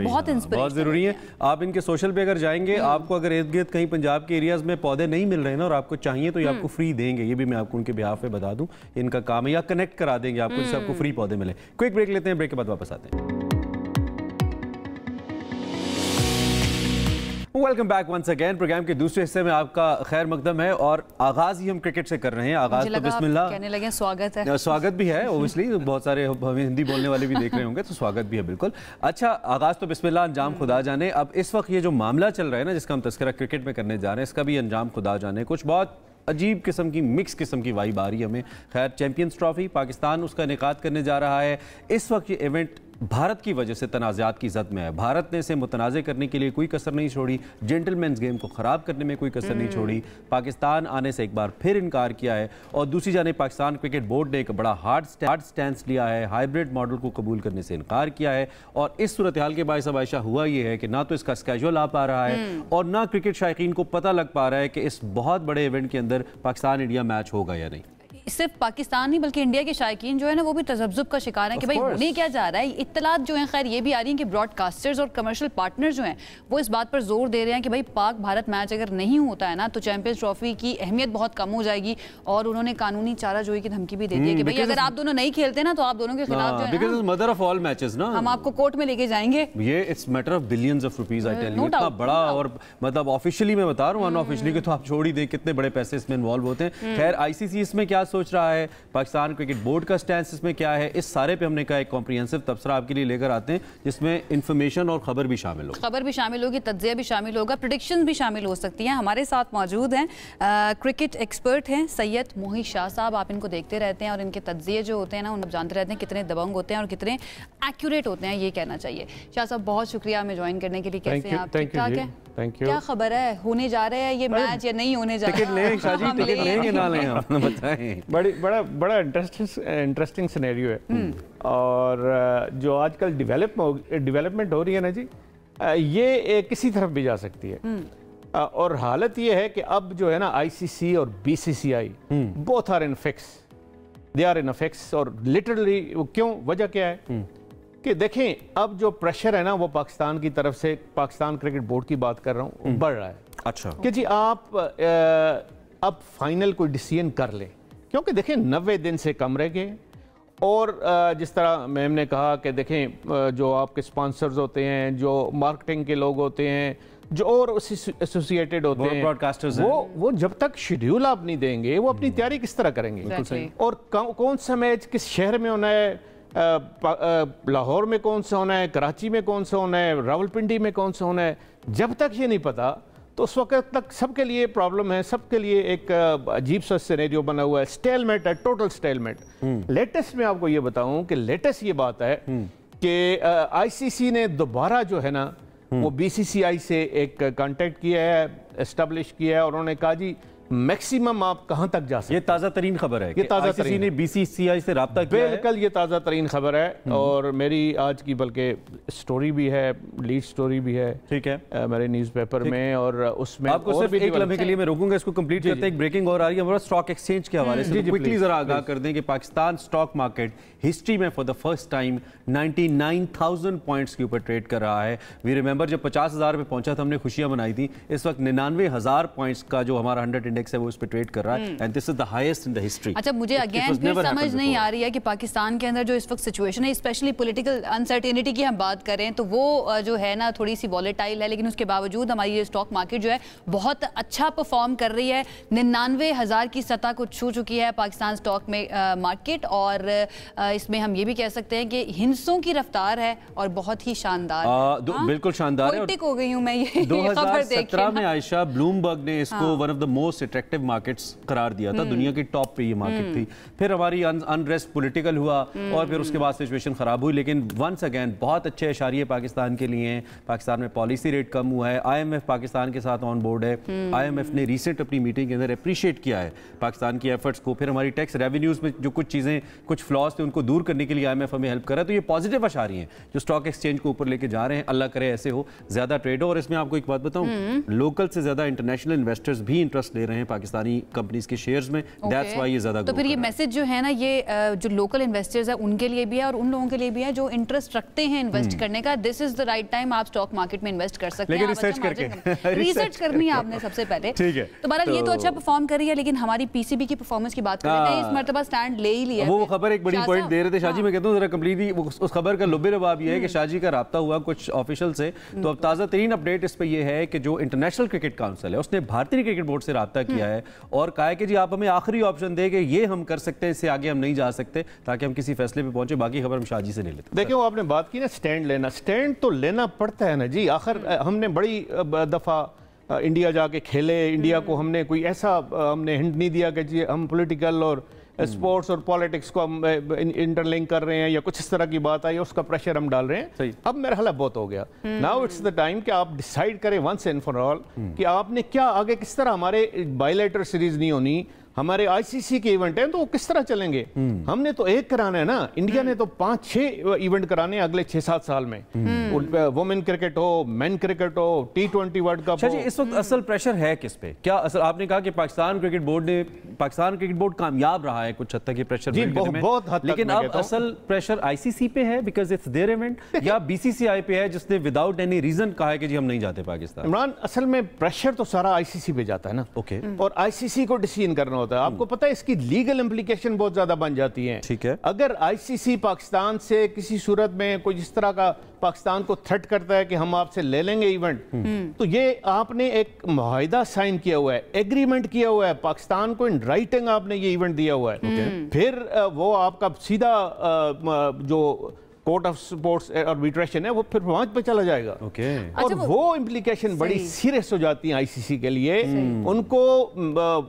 बहुत जरूरी है। आप इनके सोशल पे अगर जाएंगे, आपको अगर इर्द गिर्द कहीं पंजाब के एरियाज में पौधे नहीं मिल रहे ना और आपको चाहिए तो ये आपको फ्री देंगे, ये भी मैं आपको उनके बिहाफ पे बता दूं, इनका काम है, या कनेक्ट करा देंगे आपको जिससे आपको फ्री पौधे मिले। क्विक ब्रेक लेते हैं, ब्रेक के बाद वापस आते हैं। Welcome back once again. Programme के दूसरे हिस्से में आपका खैर मकदम है और आगाज ही हम क्रिकेट से कर रहे हैं। आगाज तो बिस्मिल्लाह कहने लगे, स्वागत है। स्वागत भी है ओब्वियसली, बहुत सारे हिंदी बोलने वाले भी देख रहे होंगे तो स्वागत भी है बिल्कुल। अच्छा, आगाज तो बिस्मिल्लाह, अंजाम खुदा जाने। अब इस वक्त ये जो मामला चल रहा है ना जिसका हम तस्करा क्रिकेट में करने जा रहे हैं, इसका भी अंजाम खुदा जाने। कुछ बहुत अजीब किस्म की, मिक्स किस्म की वाइब आ रही है हमें। खैर, चैंपियंस ट्रॉफी पाकिस्तान उसका इनेकाद करने जा रहा है। इस वक्त ये इवेंट भारत की वजह से तनाज़ात की जद में है। भारत ने इसे मुतनाज़े करने के लिए कोई कसर नहीं छोड़ी, जेंटलमैन्स गेम को ख़राब करने में कोई कसर नहीं छोड़ी। पाकिस्तान आने से एक बार फिर इनकार किया है और दूसरी जाने पाकिस्तान क्रिकेट बोर्ड ने एक बड़ा हार्ड स्टैंस लिया है, हाइब्रिड मॉडल को कबूल करने से इनकार किया है। और इस सूरत हाल के बायस अब आयशा हुआ ये है कि ना तो इसका स्केजुअल आ पा रहा है और ना क्रिकेट शायकीन को पता लग पा रहा है कि इस बहुत बड़े इवेंट के अंदर पाकिस्तान इंडिया मैच होगा या नहीं। सिर्फ पाकिस्तान नहीं बल्कि इंडिया के शायकीन जो है ना वो भी तजब्जुब का शिकार है कि भाई होने क्या जा रहा है। इत्तलात जो हैं खैर ये भी आ रही हैं कि ब्रॉडकास्टर्स और कमर्शियल पार्टनर जो हैं वो इस बात पर जोर दे रहे हैं कि भाई पाक भारत मैच अगर नहीं होता है ना तो चैंपियंस ट्रॉफी की अहमियत बहुत कम हो जाएगी। और उन्होंने कानूनी चाराजोई की धमकी भी दे दी है कि भाई अगर आप दोनों नहीं खेलते ना तो आप दोनों के खिलाफ जो है ना, मदर ऑफ ऑल मैचेस ना, हम आपको कोर्ट में लेके जाएंगे। ये it's matter of billions of rupees, I tell you, इतना बड़ा। और मतलब ऑफिशियली मैं बता रहा हूँ, अनऑफिशियली के तो आप छोड़ ही दें, कितने बड़े पैसे इसमें इन्वॉल्व होते हैं। खैर, आईसीसी इसमें क्या सोच रहा है, पाकिस्तान क्रिकेट बोर्ड का स्टैंस इसमें क्या है, इस सारे पे हमने कहा एक कॉम्प्रिहेंसिव तबसरा आपके लिए लेकर आते हैं जिसमें इंफॉर्मेशन और खबर भी शामिल हो, खबर भी शामिल होगी, तज्जिया भी शामिल होगा, प्रेडिक्शंस भी शामिल हो सकती हैं। हमारे साथ मौजूद हैं क्रिकेट एक्सपर्ट हैं सैयद मोहित शाह साहब। आप इनको देखते रहते हैं और इनके तज्जिए जो होते हैं ना उन जानते रहते हैं कितने दबंग होते हैं और कितने एक्यूरेट होते हैं, ये कहना चाहिए। शाह साहब बहुत शुक्रिया हमें ज्वाइन करने के लिए। कैसे हैं आप? ठीक ठाक है? क्या खबर है, होने जा रहे हैं ये मैच या नहीं होने जा रहा है? टिकट लें शाह जी, टिकट लेंगे ना लें, आप बताएं। बड़ा इंटरेस्टिंग सिनेरियो है। और जो आजकल डेवलपमेंट हो रही है ना जी, ये किसी तरफ भी जा सकती है। और हालत ये है कि अब जो है ना आईसीसी और BCCI both are in fix, they are in fix. और लिटरली क्यों, वजह क्या है कि देखें अब जो प्रेशर है ना वो पाकिस्तान की तरफ से, पाकिस्तान क्रिकेट बोर्ड की बात कर रहा हूँ, बढ़ रहा है। अच्छा कि जी आप अब फाइनल कोई डिसीजन कर लें, क्योंकि देखें 90 दिन से कम रह गए। और जिस तरह मैम ने कहा कि देखें जो आपके स्पॉन्सर्स होते हैं, जो मार्केटिंग के लोग होते हैं, जो और उससे एसोसिएटेड होते हैं, ब्रॉडकास्टर्स वो जब तक शेड्यूल आप नहीं देंगे वो अपनी तैयारी किस तरह करेंगे। और कौन सा मैच किस शहर में होना है, लाहौर में कौन सा होना है, कराची में कौन सा होना है, रावलपिंडी में कौन सा होना है, जब तक ये नहीं पता तो उस वक्त तक सबके लिए प्रॉब्लम है, सबके लिए एक अजीब सा सिनेरियो बना हुआ है, स्टेलमेट है, टोटल स्टेलमेट। लेटेस्ट में आपको ये बताऊं कि लेटेस्ट ये बात है कि आईसीसी ने दोबारा जो है ना वो बीसीसीआई से एक कांटेक्ट किया है, एस्टेब्लिश किया है और उन्होंने कहा जी मैक्सिमम आप कहां तक जा सकते हैं। ये ताज़ा तरीन खबर है, ये ताज़ा तरीन ने बीसीसीआई से राब्ता किया है। बिल्कुल ये ताज़ा तरीन खबर है और मेरी आज की बल्कि स्टोरी भी है, लीड स्टोरी भी है, ठीक है, मेरे न्यूज़पेपर में। और उसमें आपको सिर्फ एक लम्हे के लिए मैं रोकूंगा, इसको कंप्लीट करते हैं। एक ब्रेकिंग और आ रही है हमारा स्टॉक एक्सचेंज के हवाले से, क्विकली जरा आगाह कर दें कि पाकिस्तान स्टॉक मार्केट हिस्ट्री में for the first time 99,000 points के ऊपर ट्रेड कर रहा है। वी रिमेंबर जब 50,000 पे पहुंचा था हमने खुशियां मनाई थी। इस वक्त 99,000 पॉइंट्स का जो हमारा 100 इंडेक्स है वो इस पे ट्रेड कर रहा है and this is the highest in the history. अच्छा, मुझे अगेन फिर समझ नहीं आ रही है कि पाकिस्तान के अंदर जो इस वक्त सिचुएशन है, स्पेशली पॉलिटिकल अनसर्टेनिटी की हम बात करें तो वो जो है ना थोड़ी सी वॉलेटाइल है, लेकिन उसके बावजूद हमारी ये स्टॉक मार्केट जो है बहुत अच्छा परफॉर्म कर रही है। 99,000 की सतह को छू चुकी है पाकिस्तान स्टॉक में मार्केट। और इसमें हम ये भी कह सकते हैं कि हिंसों की रफ्तार है और बहुत ही शानदार, बिल्कुल शानदार है। हो गई हूं मैं ये 2017 में आयशा ब्लूमबर्ग ने इसको one of the most most attractive markets करार दिया था, दुनिया की टॉप पे ये मार्केट थी। फिर हमारी अनरेस्ट पॉलिटिकल हुआ और फिर उसके बाद सिचुएशन खराब हुई, लेकिन वंस अगेन बहुत अच्छे इशारे पाकिस्तान के लिए हैं। पाकिस्तान में पॉलिसी रेट कम हुआ है, IMF पाकिस्तान के साथ ऑन बोर्ड है। IMF ने रिसेंट अपनी मीटिंग के अंदर अप्रिशिएट किया है पाकिस्तान की एफर्ट्स को। फिर हमारी टैक्स रेवेन्यूज में जो कुछ चीज़ें, कुछ फ्लॉज थे, उनको दूर करने के लिए IMF हमें हेल्प कर रहा है। तो ये पॉजिटिव इशारे हैं जो स्टॉक एक्सचेंज को ऊपर लेके जा रहे हैं। अल्लाह करे ऐसे हो, ज्यादा ट्रेड हो। और इसमें आपको एक बात बताऊं, लोकल से ज्यादा इंटरनेशनल इन्वेस्टर्स भी इंटरेस्ट ले रहे हैं पाकिस्तानी कंपनीज के शेयर्स में। दैट्स व्हाई ये ज्यादा। तो फिर ये मैसेज जो है ना, ये जो लोकल इन्वेस्टर्स है उनके लिए भी है और उन लोगों के लिए भी है जो इंटरेस्ट रखते हैं इन्वेस्ट करने का। This is the right time, आप स्टॉक मार्केट में इन्वेस्ट कर सकते हैं। रिसर्च करके रिसर्च करनी है आपने सबसे पहले। ठीक है, तो बहरहाल ये तो अच्छा परफॉर्म कर रही है, लेकिन हमारी PCB की परफॉर्मेंस की बात करें, इस मर्तबा स्टैंड ले ही लिया। वो खबर एक बड़ी पॉइंट दे रहे थे शाहजी, मैं कहता हूँ जरा कंप्लीटली उस खबर का लुबे लबाब ये है कि शाहजी का राब्ता हुआ कुछ ऑफिशियल से। तो अब ताज़ा तरीन अपडेट इस पे ये है कि जो इंटरनेशनल क्रिकेट काउंसिल है उसने भारतीय क्रिकेट बोर्ड से राब्ता किया है और कहा है कि जी आप हमें आखिरी ऑप्शन दे कि ये हम कर सकते हैं, इससे आगे हम नहीं जा सकते, ताकि हम किसी फैसले पे पहुंचे। बाकी खबर हम शाहजी से ले लेते हैं। देखिए, वो आपने बात की ना स्टैंड लेना, स्टैंड तो लेना पड़ता है ना जी। आखिर हमने बड़ी दफ़ा इंडिया जाके खेले, इंडिया को हमने कोई ऐसा हमने हिंट नहीं दिया कि जी हम पॉलिटिकल और स्पोर्ट्स और पॉलिटिक्स को हम इंटरलिंक कर रहे हैं या कुछ इस तरह की बात आई, उसका प्रेशर हम डाल रहे हैं। अब मेरा ख्याल बहुत हो गया। नाउ इट्स द टाइम कि आप डिसाइड करें वंस एंड फॉर ऑल कि आपने क्या आगे, किस तरह हमारे बायलैटरल सीरीज नहीं होनी, हमारे ICC के इवेंट हैं तो वो किस तरह चलेंगे। हमने तो एक कराना है ना, इंडिया ने तो 5-6 इवेंट कराने हैं अगले 6-7 साल में। वुमेन क्रिकेट हो, मेन क्रिकेट हो, T20 वर्ल्ड कप हो। इस वक्त असल प्रेशर है किस पे? क्या असल, आपने कहा कि पाकिस्तान क्रिकेट बोर्ड कामयाब रहा है कुछ हद तक ये प्रेशर बिल्ड करने में, बहुत हद तक, लेकिन अब असल प्रेशर ICC पे है बिकॉज इट्स देयर इवेंट, या BCCI पे है जिसने विदाउट एनी रीजन कहा है कि जी हम नहीं जाते पाकिस्तान? इमरान, असल में प्रेशर तो सारा ICC पे जाता है ना। ओके, और ICC को डिसीजन करना होता है। आपको पता है इसकी लीगल इंप्लीकेशन बहुत ज्यादा बन जाती है। ठीक है, अगर ICC पाकिस्तान से किसी सूरत में कोई इस तरह का पाकिस्तान को थ्रेट करता है कि हम आपसे ले लेंगे इवेंट, तो ये आपने एक मुआहिदा साइन किया हुआ है, एग्रीमेंट किया हुआ है, पाकिस्तान को इन राइटिंग आपने ये इवेंट दिया हुआ है। फिर वो आपका सीधा जो कोर्ट ऑफ स्पोर्ट्स आर्बिट्रेशन है वो फिर वहां पे चला जाएगा। और वो इम्प्लीकेशन बड़ी सीरियस हो जाती है ICC के लिए। उनको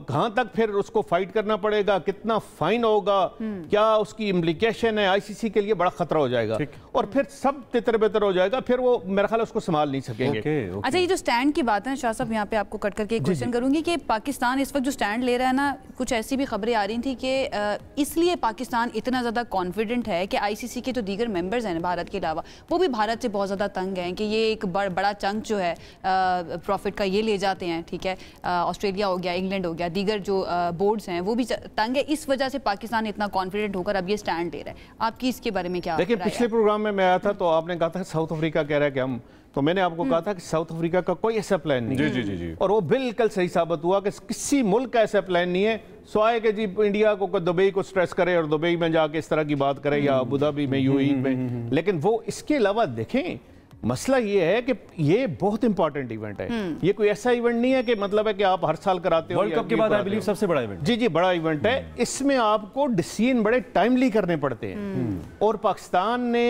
कहां तक फिर उसको फाइट करना पड़ेगा, कितना फाइन होगा, क्या उसकी इम्प्लीकेशन है, ICC के लिए बड़ा खतरा हो जाएगा और फिर सब तितर बितर हो जाएगा। फिर वो मेरा ख्याल उसको संभाल नहीं सकेंगे। अच्छा, ये जो स्टैंड की बात है शाह साहब, यहाँ पे आपको कट करके एक क्वेश्चन करूंगी कि पाकिस्तान इस वक्त जो स्टैंड ले रहा है ना, कुछ ऐसी भी खबरें आ रही थी कि इसलिए पाकिस्तान इतना ज्यादा कॉन्फिडेंट है कि ICC के जो दीगर मेंबर्स हैं भारत के अलावा, वो भी भारत से बहुत ज़्यादा तंग हैं कि ये एक बड़ा चंक जो है प्रॉफिट का ये ले जाते हैं। ठीक है, ऑस्ट्रेलिया हो गया, इंग्लैंड हो गया, दीगर जो बोर्ड्स हैं वो भी तंग है। इस वजह से पाकिस्तान इतना कॉन्फिडेंट होकर अब ये स्टैंड ले रहा है। आपकी इसके बारे में क्या? देखिए, पिछले प्रोग्राम में मैं आया था तो आपने कहा था साउथ अफ्रीका कह रहा है कि हम, तो मैंने आपको कहा था कि साउथ अफ्रीका का कोई ऐसा प्लान नहीं है। जी। और वो बिल्कुल सही साबित हुआ कि किसी मुल्क का ऐसा प्लान नहीं है स्वाय कि जी इंडिया को दुबई को स्ट्रेस करे और दुबई में जाके इस तरह की बात करे या अबू धाबी में, UAE में। लेकिन वो इसके अलावा देखें, मसला ये है कि ये बहुत इंपॉर्टेंट इवेंट है। ये कोई ऐसा इवेंट नहीं है कि मतलब है कि आप हर साल कराते हो। वर्ल्ड कप के बाद आई बिलीव सबसे बड़ा इवेंट। जी, बड़ा इवेंट है। इसमें आपको डिसीजन बड़े टाइमली करने पड़ते हैं और पाकिस्तान ने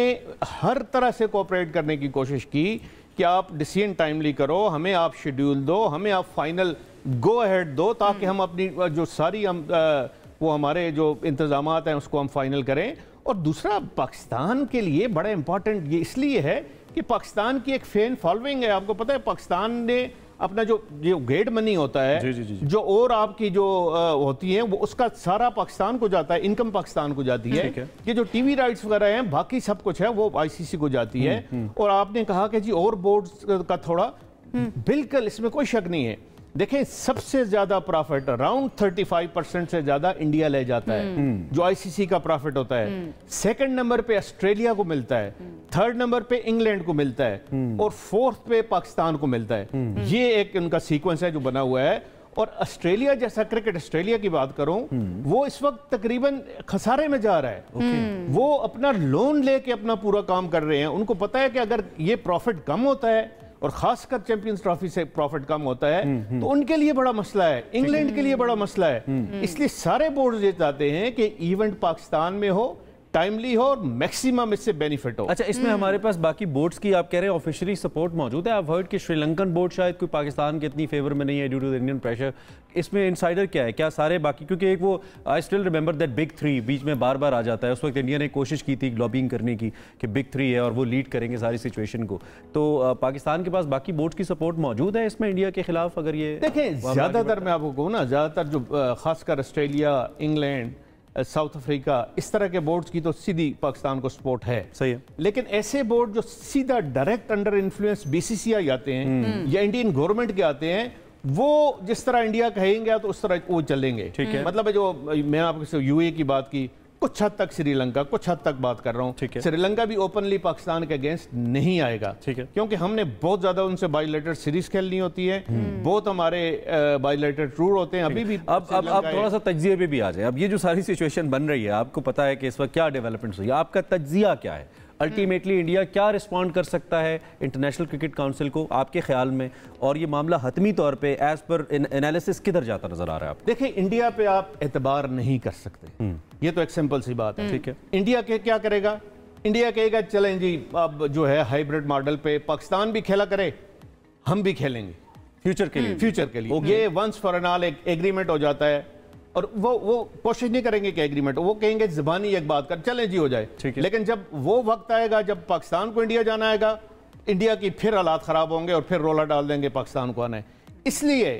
हर तरह से कोऑपरेट करने की कोशिश की कि आप डिसीजन टाइमली करो, हमें आप शेड्यूल दो, हमें आप फाइनल गो अहेड दो, ताकि हम अपनी जो सारी वो हमारे जो इंतजामात हैं उसको हम फाइनल करें। और दूसरा, पाकिस्तान के लिए बड़ा इंपॉर्टेंट ये इसलिए है कि पाकिस्तान की एक फैन फॉलोइंग है। आपको पता है पाकिस्तान ने अपना जो गेट मनी होता है, जी। जो और आपकी जो होती है वो उसका सारा पाकिस्तान को जाता है, इनकम पाकिस्तान को जाती है। ये जो टीवी राइट्स वगैरह हैं, बाकी सब कुछ है वो ICC को जाती है। और आपने कहा कि जी और बोर्ड्स का थोड़ा, बिल्कुल इसमें कोई शक नहीं है। देखें, सबसे ज्यादा प्रॉफिट अराउंड 35% से ज्यादा इंडिया ले जाता है जो ICC का प्रॉफिट होता है। सेकंड नंबर पे ऑस्ट्रेलिया को मिलता है, थर्ड नंबर पे इंग्लैंड को मिलता है और फोर्थ पे पाकिस्तान को मिलता है। ये एक उनका सीक्वेंस है जो बना हुआ है। और ऑस्ट्रेलिया जैसा क्रिकेट, ऑस्ट्रेलिया की बात करूं, वो इस वक्त तकरीबन खसारे में जा रहा है। वो अपना लोन लेके अपना पूरा काम कर रहे हैं। उनको पता है कि अगर ये प्रॉफिट कम होता है और खासकर चैंपियंस ट्रॉफी से प्रॉफिट कम होता है तो उनके लिए बड़ा मसला है, इंग्लैंड के लिए बड़ा मसला है। इसलिए सारे बोर्ड ये चाहते हैं कि इवेंट पाकिस्तान में हो, टाइमली हो और मैक्सिमम इससे बेनिफिट हो। अच्छा, इसमें हमारे पास बाकी बोर्ड्स की आप कह रहे हैं ऑफिशियली सपोर्ट मौजूद है। आप हर्ड कि श्रीलंकन बोर्ड शायद कोई पाकिस्तान के इतनी फेवर में नहीं है due to the Indian pressure. इसमें इनसाइडर क्या है, क्या सारे बाकी, क्योंकि एक वो I still remember that big three बीच में बार बार आ जाता है। उस वक्त इंडिया ने कोशिश की थी लॉबिंग करने की कि बिग थ्री है और वो लीड करेंगे सारी सिचुएशन को। तो पाकिस्तान के पास बाकी बोर्ड्स की सपोर्ट मौजूद है इसमें इंडिया के खिलाफ? अगर ये देखें, ज़्यादातर मैं आपको कहूँ ना, ज़्यादातर जो खासकर ऑस्ट्रेलिया, इंग्लैंड, साउथ अफ्रीका, इस तरह के बोर्ड्स की तो सीधी पाकिस्तान को सपोर्ट है। सही है। लेकिन ऐसे बोर्ड जो सीधा डायरेक्ट अंडर इन्फ्लुएंस बीसीसीआई आते हैं या इंडियन गवर्नमेंट के आते हैं, वो जिस तरह इंडिया कहेंगे तो उस तरह वो चलेंगे। ठीक है। मतलब जो मैं आपको यूए की बात की, कुछ हद तक श्रीलंका, कुछ हद तक बात कर रहा हूँ, श्रीलंका भी ओपनली पाकिस्तान के अगेंस्ट नहीं आएगा। ठीक है। क्योंकि हमने बहुत ज्यादा उनसे बायलैटरल सीरीज खेलनी होती है, बहुत हमारे बायलैटरल टूर होते हैं अभी भी। अब थोड़ा सा तज्जिए पे भी आ जाए। अब ये जो सारी सिचुएशन बन रही है, आपको पता है कि इस वक्त क्या डेवलपमेंट्स हुई है, आपका तज्जिया क्या है? अल्टीमेटली इंडिया क्या रिस्पॉन्ड कर सकता है इंटरनेशनल क्रिकेट काउंसिल को आपके ख्याल में, और ये मामला हतमी तौर पे एज पर एनालिसिस किधर जाता नजर आ रहा है आपको? देखिए, इंडिया पे आप एतबार नहीं कर सकते, ये तो एक सिंपल सी बात है। ठीक है। इंडिया के क्या करेगा? इंडिया कहेगा चलें जी, अब जो है हाइब्रिड मॉडल पे पाकिस्तान भी खेला करे, हम भी खेलेंगे फ्यूचर के लिए। फ्यूचर के लिए ये वंस फॉर एन ऑल एक एग्रीमेंट हो जाता है। और वो कोशिश नहीं करेंगे कि एग्रीमेंट, वो कहेंगे ज़बानी एक बात कर चलें जी हो जाए। लेकिन जब वो वक्त आएगा जब पाकिस्तान को इंडिया जाना आएगा, इंडिया की फिर हालात ख़राब होंगे और फिर रोला डाल देंगे पाकिस्तान को आना है। इसलिए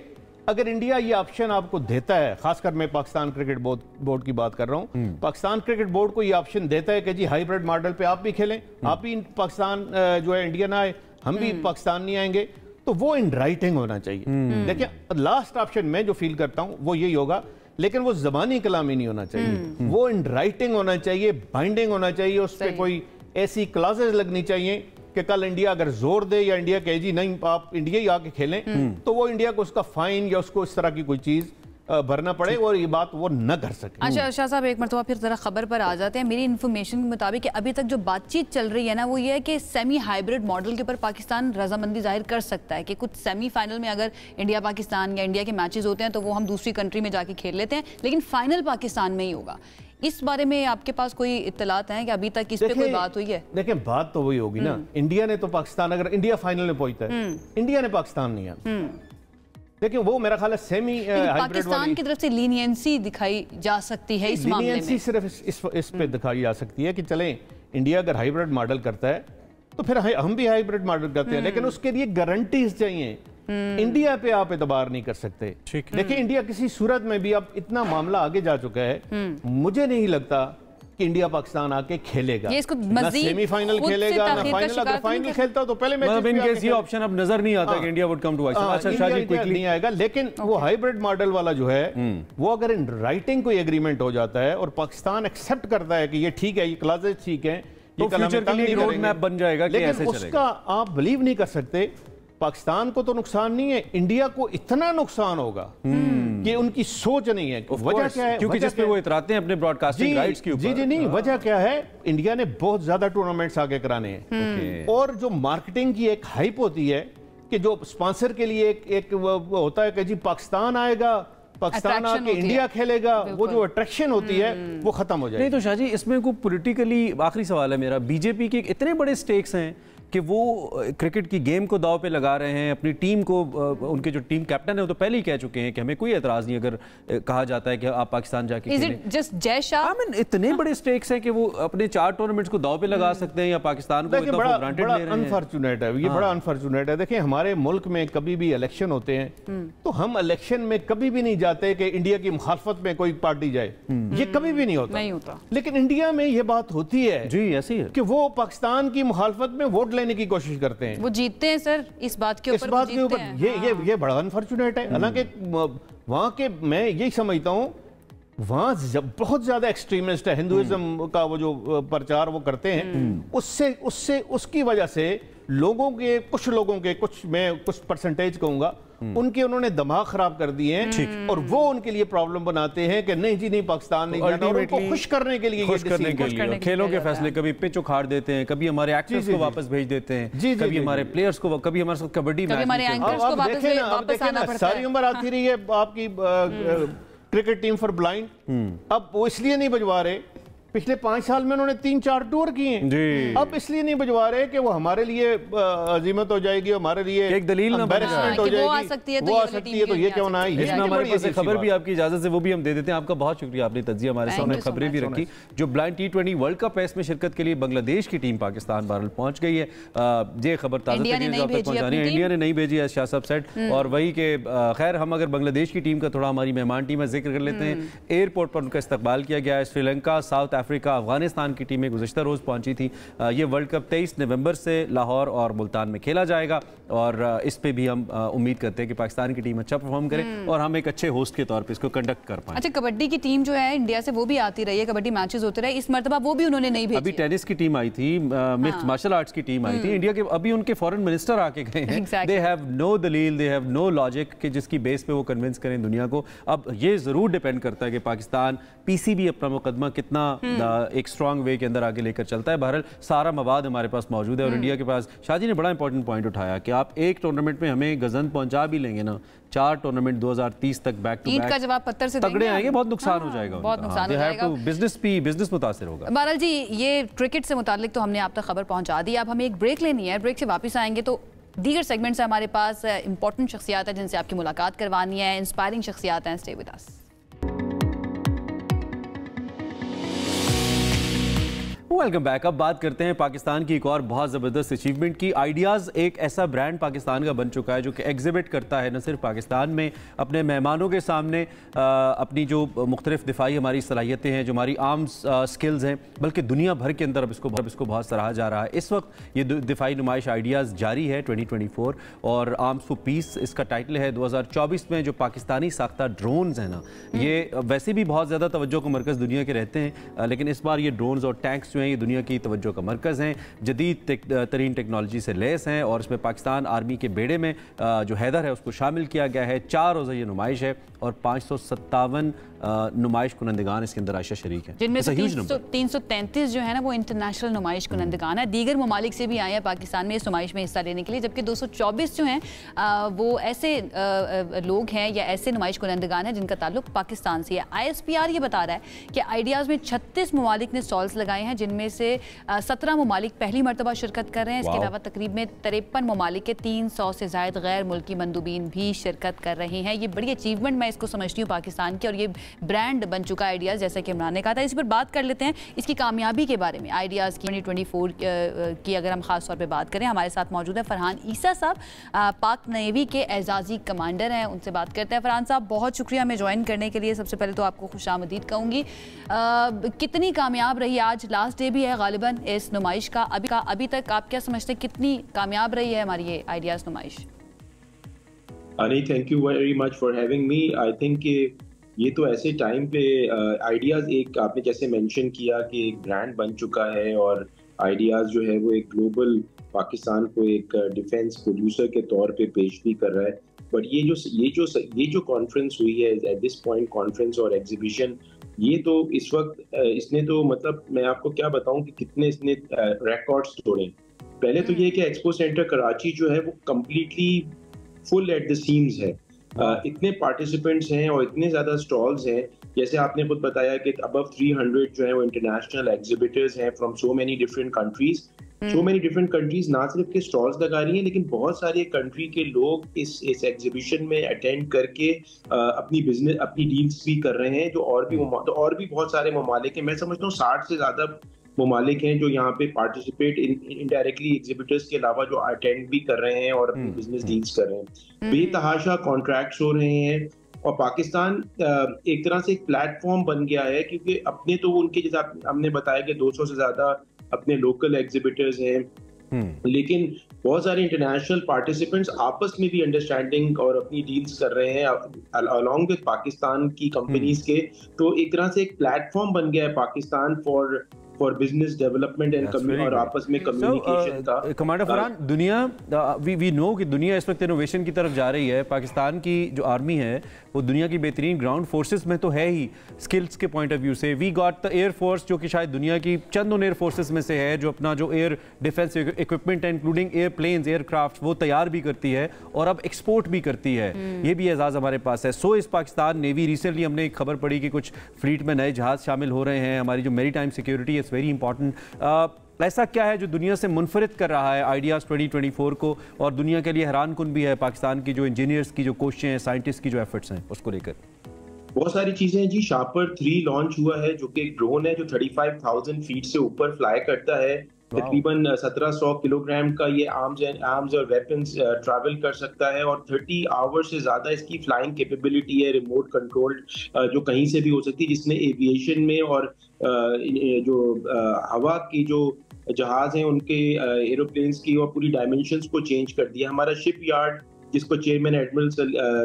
अगर इंडिया ये ऑप्शन आपको देता है, खासकर मैं पाकिस्तान क्रिकेट बोर्ड की बात कर रहा हूँ, पाकिस्तान क्रिकेट बोर्ड को ये ऑप्शन देता है कि जी हाइब्रिड मॉडल पे आप भी खेलें, आप भी पाकिस्तान जो है इंडिया ना आए, हम भी पाकिस्तान नहीं आएंगे, तो वो इन राइटिंग होना चाहिए। देखिए, लास्ट ऑप्शन मैं जो फील करता हूँ वो यही होगा, लेकिन वो ज़बानी कलामी नहीं होना चाहिए, वो इन राइटिंग होना चाहिए, बाइंडिंग होना चाहिए, उस पर कोई ऐसी क्लासेस लगनी चाहिए कि कल इंडिया अगर जोर दे या इंडिया कहे जी नहीं आप इंडिया ही आके खेलें, तो वो इंडिया को उसका फाइन या उसको इस तरह की कोई चीज़ भरना पड़े और ये बात वो न कर सके। अच्छा शाह साहब, एक मरतबा फिर जरा खबर पर आ जाते हैं। मेरी इन्फॉर्मेशन के मुताबिक अभी तक जो बातचीत चल रही है ना, वो ये है कि सेमी हाइब्रिड मॉडल के ऊपर पाकिस्तान रजामंदी जाहिर कर सकता है कि कुछ सेमीफाइनल में अगर इंडिया पाकिस्तान या इंडिया के मैचेस होते हैं तो वो हम दूसरी कंट्री में जाके खेल लेते हैं, लेकिन फाइनल पाकिस्तान में ही होगा। इस बारे में आपके पास कोई इत्तलात हैं कि अभी तक इस पे कोई बात हुई है? देखिए, बात तो वही होगी ना, इंडिया ने तो पाकिस्तान, अगर इंडिया फाइनल में पहुंचता है, इंडिया ने पाकिस्तान नहीं आना। देखिए, वो मेरा ख्याल है सेमी पाकिस्तान की तरफ से लीनियंसी दिखाई जा सकती है इस मामले में। सिर्फ इस पे दिखाई जा सकती है कि चलें इंडिया अगर हाइब्रिड मॉडल करता है तो फिर हम भी हाइब्रिड मॉडल करते हैं, लेकिन उसके लिए गारंटीज चाहिए। इंडिया पे आप एतबार नहीं कर सकते। देखिए, इंडिया किसी सूरत में भी अब इतना मामला आगे जा चुका है, मुझे नहीं लगता कि इंडिया पाकिस्तान आके खेलेगा, ना सेमीफाइनल खेलेगा ना फाइनल। अगर फाइनल खेलता तो पहले मैच ये ऑप्शन अब नजर नहीं आता कि इंडिया वुड कम टू नहीं आएगा। लेकिन वो हाइब्रिड मॉडल वाला जो है, वो अगर इन राइटिंग कोई एग्रीमेंट हो जाता है और पाकिस्तान एक्सेप्ट करता है कि ये ठीक है, ये क्लॉजेस ठीक है, तो फ्यूचर के लिए रोड मैप बन जाएगा कि ऐसे चलेगा। उसका आप बिलीव नहीं कर सकते, पाकिस्तान को तो नुकसान नहीं है, इंडिया को इतना नुकसान होगा कि उनकी सोच नहीं है। वजह क्या है? क्योंकि जिस पे वो इतराते हैं अपने ब्रॉडकास्टिंग राइट्स के ऊपर। जी नहीं, वजह क्या है? इंडिया ने बहुत ज्यादा टूर्नामेंट्स आगे कराने हैं, और जो मार्केटिंग की एक हाइप होती है कि जो स्पॉन्सर के लिए एक होता है कि जी पाकिस्तान आएगा, पाकिस्तान आके इंडिया खेलेगा, वो जो अट्रैक्शन होती है वो खत्म हो जाएगी। नहीं तो शाह जी, इसमें कोई पॉलिटिकली, आखिरी सवाल है मेरा, बीजेपी के इतने बड़े स्टेक्स हैं कि वो क्रिकेट की गेम को दाव पे लगा रहे हैं, अपनी टीम को, उनके जो टीम कैप्टन है वो तो पहले ही कह चुके हैं कि हमें कोई एतराज नहीं अगर कहा जाता है कि आप पाकिस्तान जाके खेलें। इतने बड़े स्टेक्स हैं कि वो अपने 4 टूर्नामेंट्स को दाव पे लगा सकते हैं या पाकिस्तान को बड़ा अनफॉर्चुनेट है, ये बड़ा अनफॉर्चुनेट है। देखिए, हमारे मुल्क में कभी भी इलेक्शन होते हैं तो हम इलेक्शन में कभी भी नहीं जाते कि इंडिया की मुखालफत में कोई पार्टी जाए, ये कभी भी नहीं होता। लेकिन इंडिया में ये बात होती है जी, ऐसी है कि वो पाकिस्तान की मुखालफत में वोट लेने की कोशिश करते हैं, वो जीतते हैं सर, इस बात के ऊपर ये बड़ा अनफॉर्चुनेट है। हालांकि वहां के, मैं यही समझता हूं, वहां बहुत ज्यादा एक्सट्रीमिस्ट है, हिंदुइज्म का वो जो प्रचार वो करते हैं, उससे उसकी वजह से कुछ लोगों के कुछ परसेंटेज कहूंगा, उनके उन्होंने दिमाग खराब कर दिए हैं, और वो उनके लिए प्रॉब्लम बनाते हैं कि नहीं जी नहीं पाकिस्तान नहीं जाना, और उनको खुश करने के लिए खेलों के फैसले कभी पिच उखाड़ देते हैं, कभी हमारे एक्टर्स को वापस भेज देते हैं, कभी हमारे प्लेयर्स को, कभी हमारे साथ कबड्डी मैच। सारी उम्र आती रही है आपकी क्रिकेट टीम फॉर ब्लाइंड, अब वो इसलिए नहीं भिजवा रहे पिछले 5 साल में उन्होंने 3-4 टूर किए हैं। अब इसलिए नहीं भिजवा रहे कि वो हमारे लिए अजीमत हो जाएगी, हमारे लिए एक दलील एम्बैरेसमेंट हो जाएगी, वो आ सकती है तो ये क्यों ना है। इसमें हमारे पास खबर भी आपकी इजाजत से वो भी हम दे देते हैं। आपका बहुत शुक्रिया, आपने तज्जिया हमारे सामने खबरें भी रखी। जो ब्लाइंड T20 वर्ल्ड कप है, इसमें शिरकत के लिए बांग्लादेश की टीम पाकिस्तान बहरहाल पहुंच गई है। ये खबर ताज़ा पहुंचानी है, इंडिया ने नहीं भेजी है, शाह साहब सेट। और वही के खैर हम अगर बांग्लादेश की टीम का थोड़ा हमारी मेहमान टीम है जिक्र कर लेते हैं। एयरपोर्ट पर उनका इस्तकबाल किया गया है। श्रीलंका, साउथ अफ्रीका, अफगानिस्तान की टीमें गुज़श्ता रोज़ पहुंची थी। ये वर्ल्ड कप 23 नवंबर से लाहौर और मुल्तान में खेला जाएगा और इस पे भी हम उम्मीद करते हैं कि पाकिस्तान की टीम अच्छा परफॉर्म करे और हम एक अच्छे होस्ट के तौर पे इसको कंडक्ट कर पाएं। अच्छा, कबड्डी की टीम जो है इंडिया से वो भी आती रही है, कबड्डी मैचेस होते रहे, इस मर्तबा वो भी उन्होंने नहीं भेजी। अभी टेनिस की टीम आई थी, मिक्स्ड मार्शल आर्ट्स की टीम आई थी इंडिया के। अभी उनके फॉरेन मिनिस्टर आके गए हैं। दे हैव नो दलील, दे हैव नो लॉजिक कि जिसकी बेस पे वो कन्विंस करें दुनिया को। अब ये जरूर डिपेंड करता है कि पाकिस्तान पीसीबी अपना मुकदमा कितना एक स्ट्रॉन्ग वे के अंदर आगे लेकर चलता है। बहरहाल सारा मवाद हमारे पास मौजूद है और इंडिया के पास शाहजी ने बड़ा इंपॉर्टेंट पॉइंट उठाया कि आप एक टूर्नामेंट में हमें गजन पहुंचा भी लेंगे ना, 4 टूर्नामेंट 2030 तक बैक टू बैक का जवाब पत्थर से तगड़े आएंगे, बहुत नुकसान हो जाएगा, बहुत नुकसान हो जाएगा। बिजनेस मुतासिर होगा। बहरहाल जी, ये क्रिकेट से मुतालिक तो हमने आप तक खबर पहुंचा दी। अब हमें एक ब्रेक लेनी है, ब्रेक से वापस आएंगे तो दीगर सेगमेंट से हमारे पास इंपॉर्टेंट शख्सियात है जिनसे आपकी मुलाकात करवानी है, इंस्पायरिंग शख्सियात हैं। Stay with us. Welcome back. अब बात करते हैं पाकिस्तान की एक और बहुत ज़बरदस्त अचीवमेंट की। आइडियाज़ एक ऐसा ब्रांड पाकिस्तान का बन चुका है जो कि एग्जिबिट करता है न सिर्फ पाकिस्तान में अपने मेहमानों के सामने अपनी जो मुख्तलिफ दिफाई हमारी सलाहियतें हैं, जो हमारी आर्म्स स्किल्स हैं, बल्कि दुनिया भर के अंदर अब इसको बहुत सराहा जा रहा है। इस वक्त ये दिफाई नुमाइश आइडियाज़ जारी है 2024 और आर्म्स फॉर पीस इसका टाइटल है। 2024 में जो पाकिस्तानी साख्ता ड्रोन्स हैं ना, ये वैसे भी बहुत ज़्यादा तवज्जो का मरकज़ दुनिया के रहते हैं, लेकिन इस बार ये ड्रोन्स और टैंक्स जो ये दुनिया की तवज्जो का मरकज़ हैं, जदीद तरीन टेक्नोलॉजी से लैस हैं और इसमें पाकिस्तान आर्मी के बेड़े में जो हैदर है उसको शामिल किया गया है। 4 रोज़ा ये नुमाइश है और 557 नुमाइश कुनंदगान इसके अंदर आयशा शरीक है, जिनमें से 333 जो है ना वो इंटरनेशनल नुमाइश कुनंदगान है। दीगर ममालिक से भी आए हैं पाकिस्तान में इस नुमाइश में हिस्सा लेने के लिए, जबकि 224 जो हैं वो ऐसे लोग हैं या ऐसे नुमाइश कुनंदगान हैं जिनका ताल्लुक पाकिस्तान से है। ISPR ये बता रहा है कि आइडियाज़ में 36 ममालिक ने स्टॉल्स लगाए हैं, जिनमें से 17 ममालिक पहली मरतबा शिरकत कर रहे हैं। इसके अलावा तकरीब में 53 ममालिक के 300 से ज़ायद गैर मुल्की मंदूबीन भी शिरकत कर रहे हैं। ये बड़ी अचीवमेंट मैं इसको समझती हूँ पाकिस्तान की, और ये ब्रांड बन चुका है आइडियाज़, जैसा कि इमरान ने कहा था। इस पर बात कर लेते हैं इसकी कामयाबी के बारे में। आइडियाज़ की 2024 की अगर हम खास तौर पे बात करें, हमारे साथ मौजूद है फरहान ईसा साहब, पाक नेवी के एजाजी कमांडर हैं। उनसे बात करते हैं। फरहान साहब, बहुत शुक्रिया हमें ज्वाइन करने के लिए। सबसे पहले तो आपको खुशामदीद कहूँगी। कितनी कामयाब रही, आज लास्ट डे भी है गालिबन इस नुमाइश का, अभी तक आप क्या समझते हैं कितनी कामयाब रही है हमारी ये आइडियाज़ नुमाइश? अनी, thank you very much for having me. I think ये तो ऐसे टाइम पे आइडियाज़ एक आपने जैसे मेंशन किया कि एक ब्रांड बन चुका है और आइडियाज़ जो है वो एक ग्लोबल पाकिस्तान को एक डिफेंस प्रोड्यूसर के तौर पे पेश भी कर रहा है। बट ये जो कॉन्फ्रेंस हुई है एट दिस पॉइंट, कॉन्फ्रेंस और एग्जीबिशन, ये तो इस वक्त इसने तो मतलब मैं आपको क्या बताऊं कि कितने इसने रिकॉर्ड्स तोड़े। पहले तो ये कि एक्सपो सेंटर कराची जो है वो completely full at the seems है। इतने पार्टिसिपेंट्स हैं और इतने ज़्यादा स्टॉल्स हैं, जैसे आपने खुद बताया कि अबव 300 जो है वो इंटरनेशनल एग्जिबिटर्स हैं from so many different countries. So many different countries ना सिर्फ के स्टॉल्स लगा रही हैं, लेकिन बहुत सारे कंट्री के लोग इस एग्जीबिशन में अटेंड करके अपनी डील्स भी कर रहे हैं, जो और भी बहुत सारे ममालिक हैं। मैं समझता हूँ 60 से ज़्यादा ममालिक हैं जो यहाँ पे पार्टिसिपेट इनडायरेक्टली एग्जिबिटर्स के अलावा जो अटेंड भी कर रहे हैं और अपनी बिजनेस डील्स कर रहे हैं। बेतहाशा कॉन्ट्रैक्ट्स हो रहे हैं और पाकिस्तान एक तरह से एक प्लेटफॉर्म बन गया है, क्योंकि अपने तो उनके जैसा हमने बताया कि 200 से ज्यादा अपने लोकल एग्जिबिटर्स हैं, लेकिन बहुत सारे इंटरनेशनल पार्टिसिपेंट्स आपस में भी अंडरस्टैंडिंग और अपनी डील्स कर रहे हैं अलॉन्ग विद पाकिस्तान की कंपनीज के। तो एक तरह से एक प्लेटफॉर्म बन गया है Pakistan for for business development and और आपस में कम्युनिकेशन का। कमांडर फरहान, दुनिया वी नो कि दुनिया इस वक्त इनोवेशन की तरफ जा रही है। पाकिस्तान की जो आर्मी है वो दुनिया की बेहतरीन ग्राउंड फोर्सेस में तो है ही, स्किल्स के पॉइंट ऑफ व्यू से। We got the air force जो कि शायद दुनिया की चंद उन एयर फोर्सेस में से है जो अपना जो एयर डिफेंस इक्विपमेंट है इंक्लूडिंग एयरप्लेन्स, एयरक्राफ्ट वो तैयार भी करती है और अब एक्सपोर्ट भी करती है। ये भी एजाज़ हमारे पास है। सो इस पाकिस्तान नेवी रिसेंटली हमने एक खबर पड़ी कि कुछ फ्लीट में नए जहाज शामिल हो रहे हैं। हमारी जो मेरी time security is very important. ऐसा क्या है जो दुनिया से मुनफरिद कर रहा है आइडियाज़ 2024 को, और दुनिया के लिए हैरान कुन भी है पाकिस्तान की जो इंजीनियर्स की जो कोशिशें हैं, साइंटिस्ट की जो एफर्ट्स हैं उसको लेकर? बहुत सारी चीजें हैं जी। शापर 3 लॉन्च हुआ है जो कि एक ड्रोन है जो 35,000 फीट से ऊपर फ्लाई करता है। तकरीबन 1700 किलोग्राम का ये आर्म्स और वेपन्स ट्रैवल कर सकता है और 30 आवर्स से ज्यादा इसकी फ्लाइंग कैपेबिलिटी है, रिमोट कंट्रोल्ड जो कहीं से भी हो सकती है, जिसने एविएशन में और जो हवा की जो जहाज हैं उनके एरोप्लेन्स की और पूरी डायमेंशंस को चेंज कर दिया। हमारा शिप यार्ड जिसको चेयरमैन एडमिरल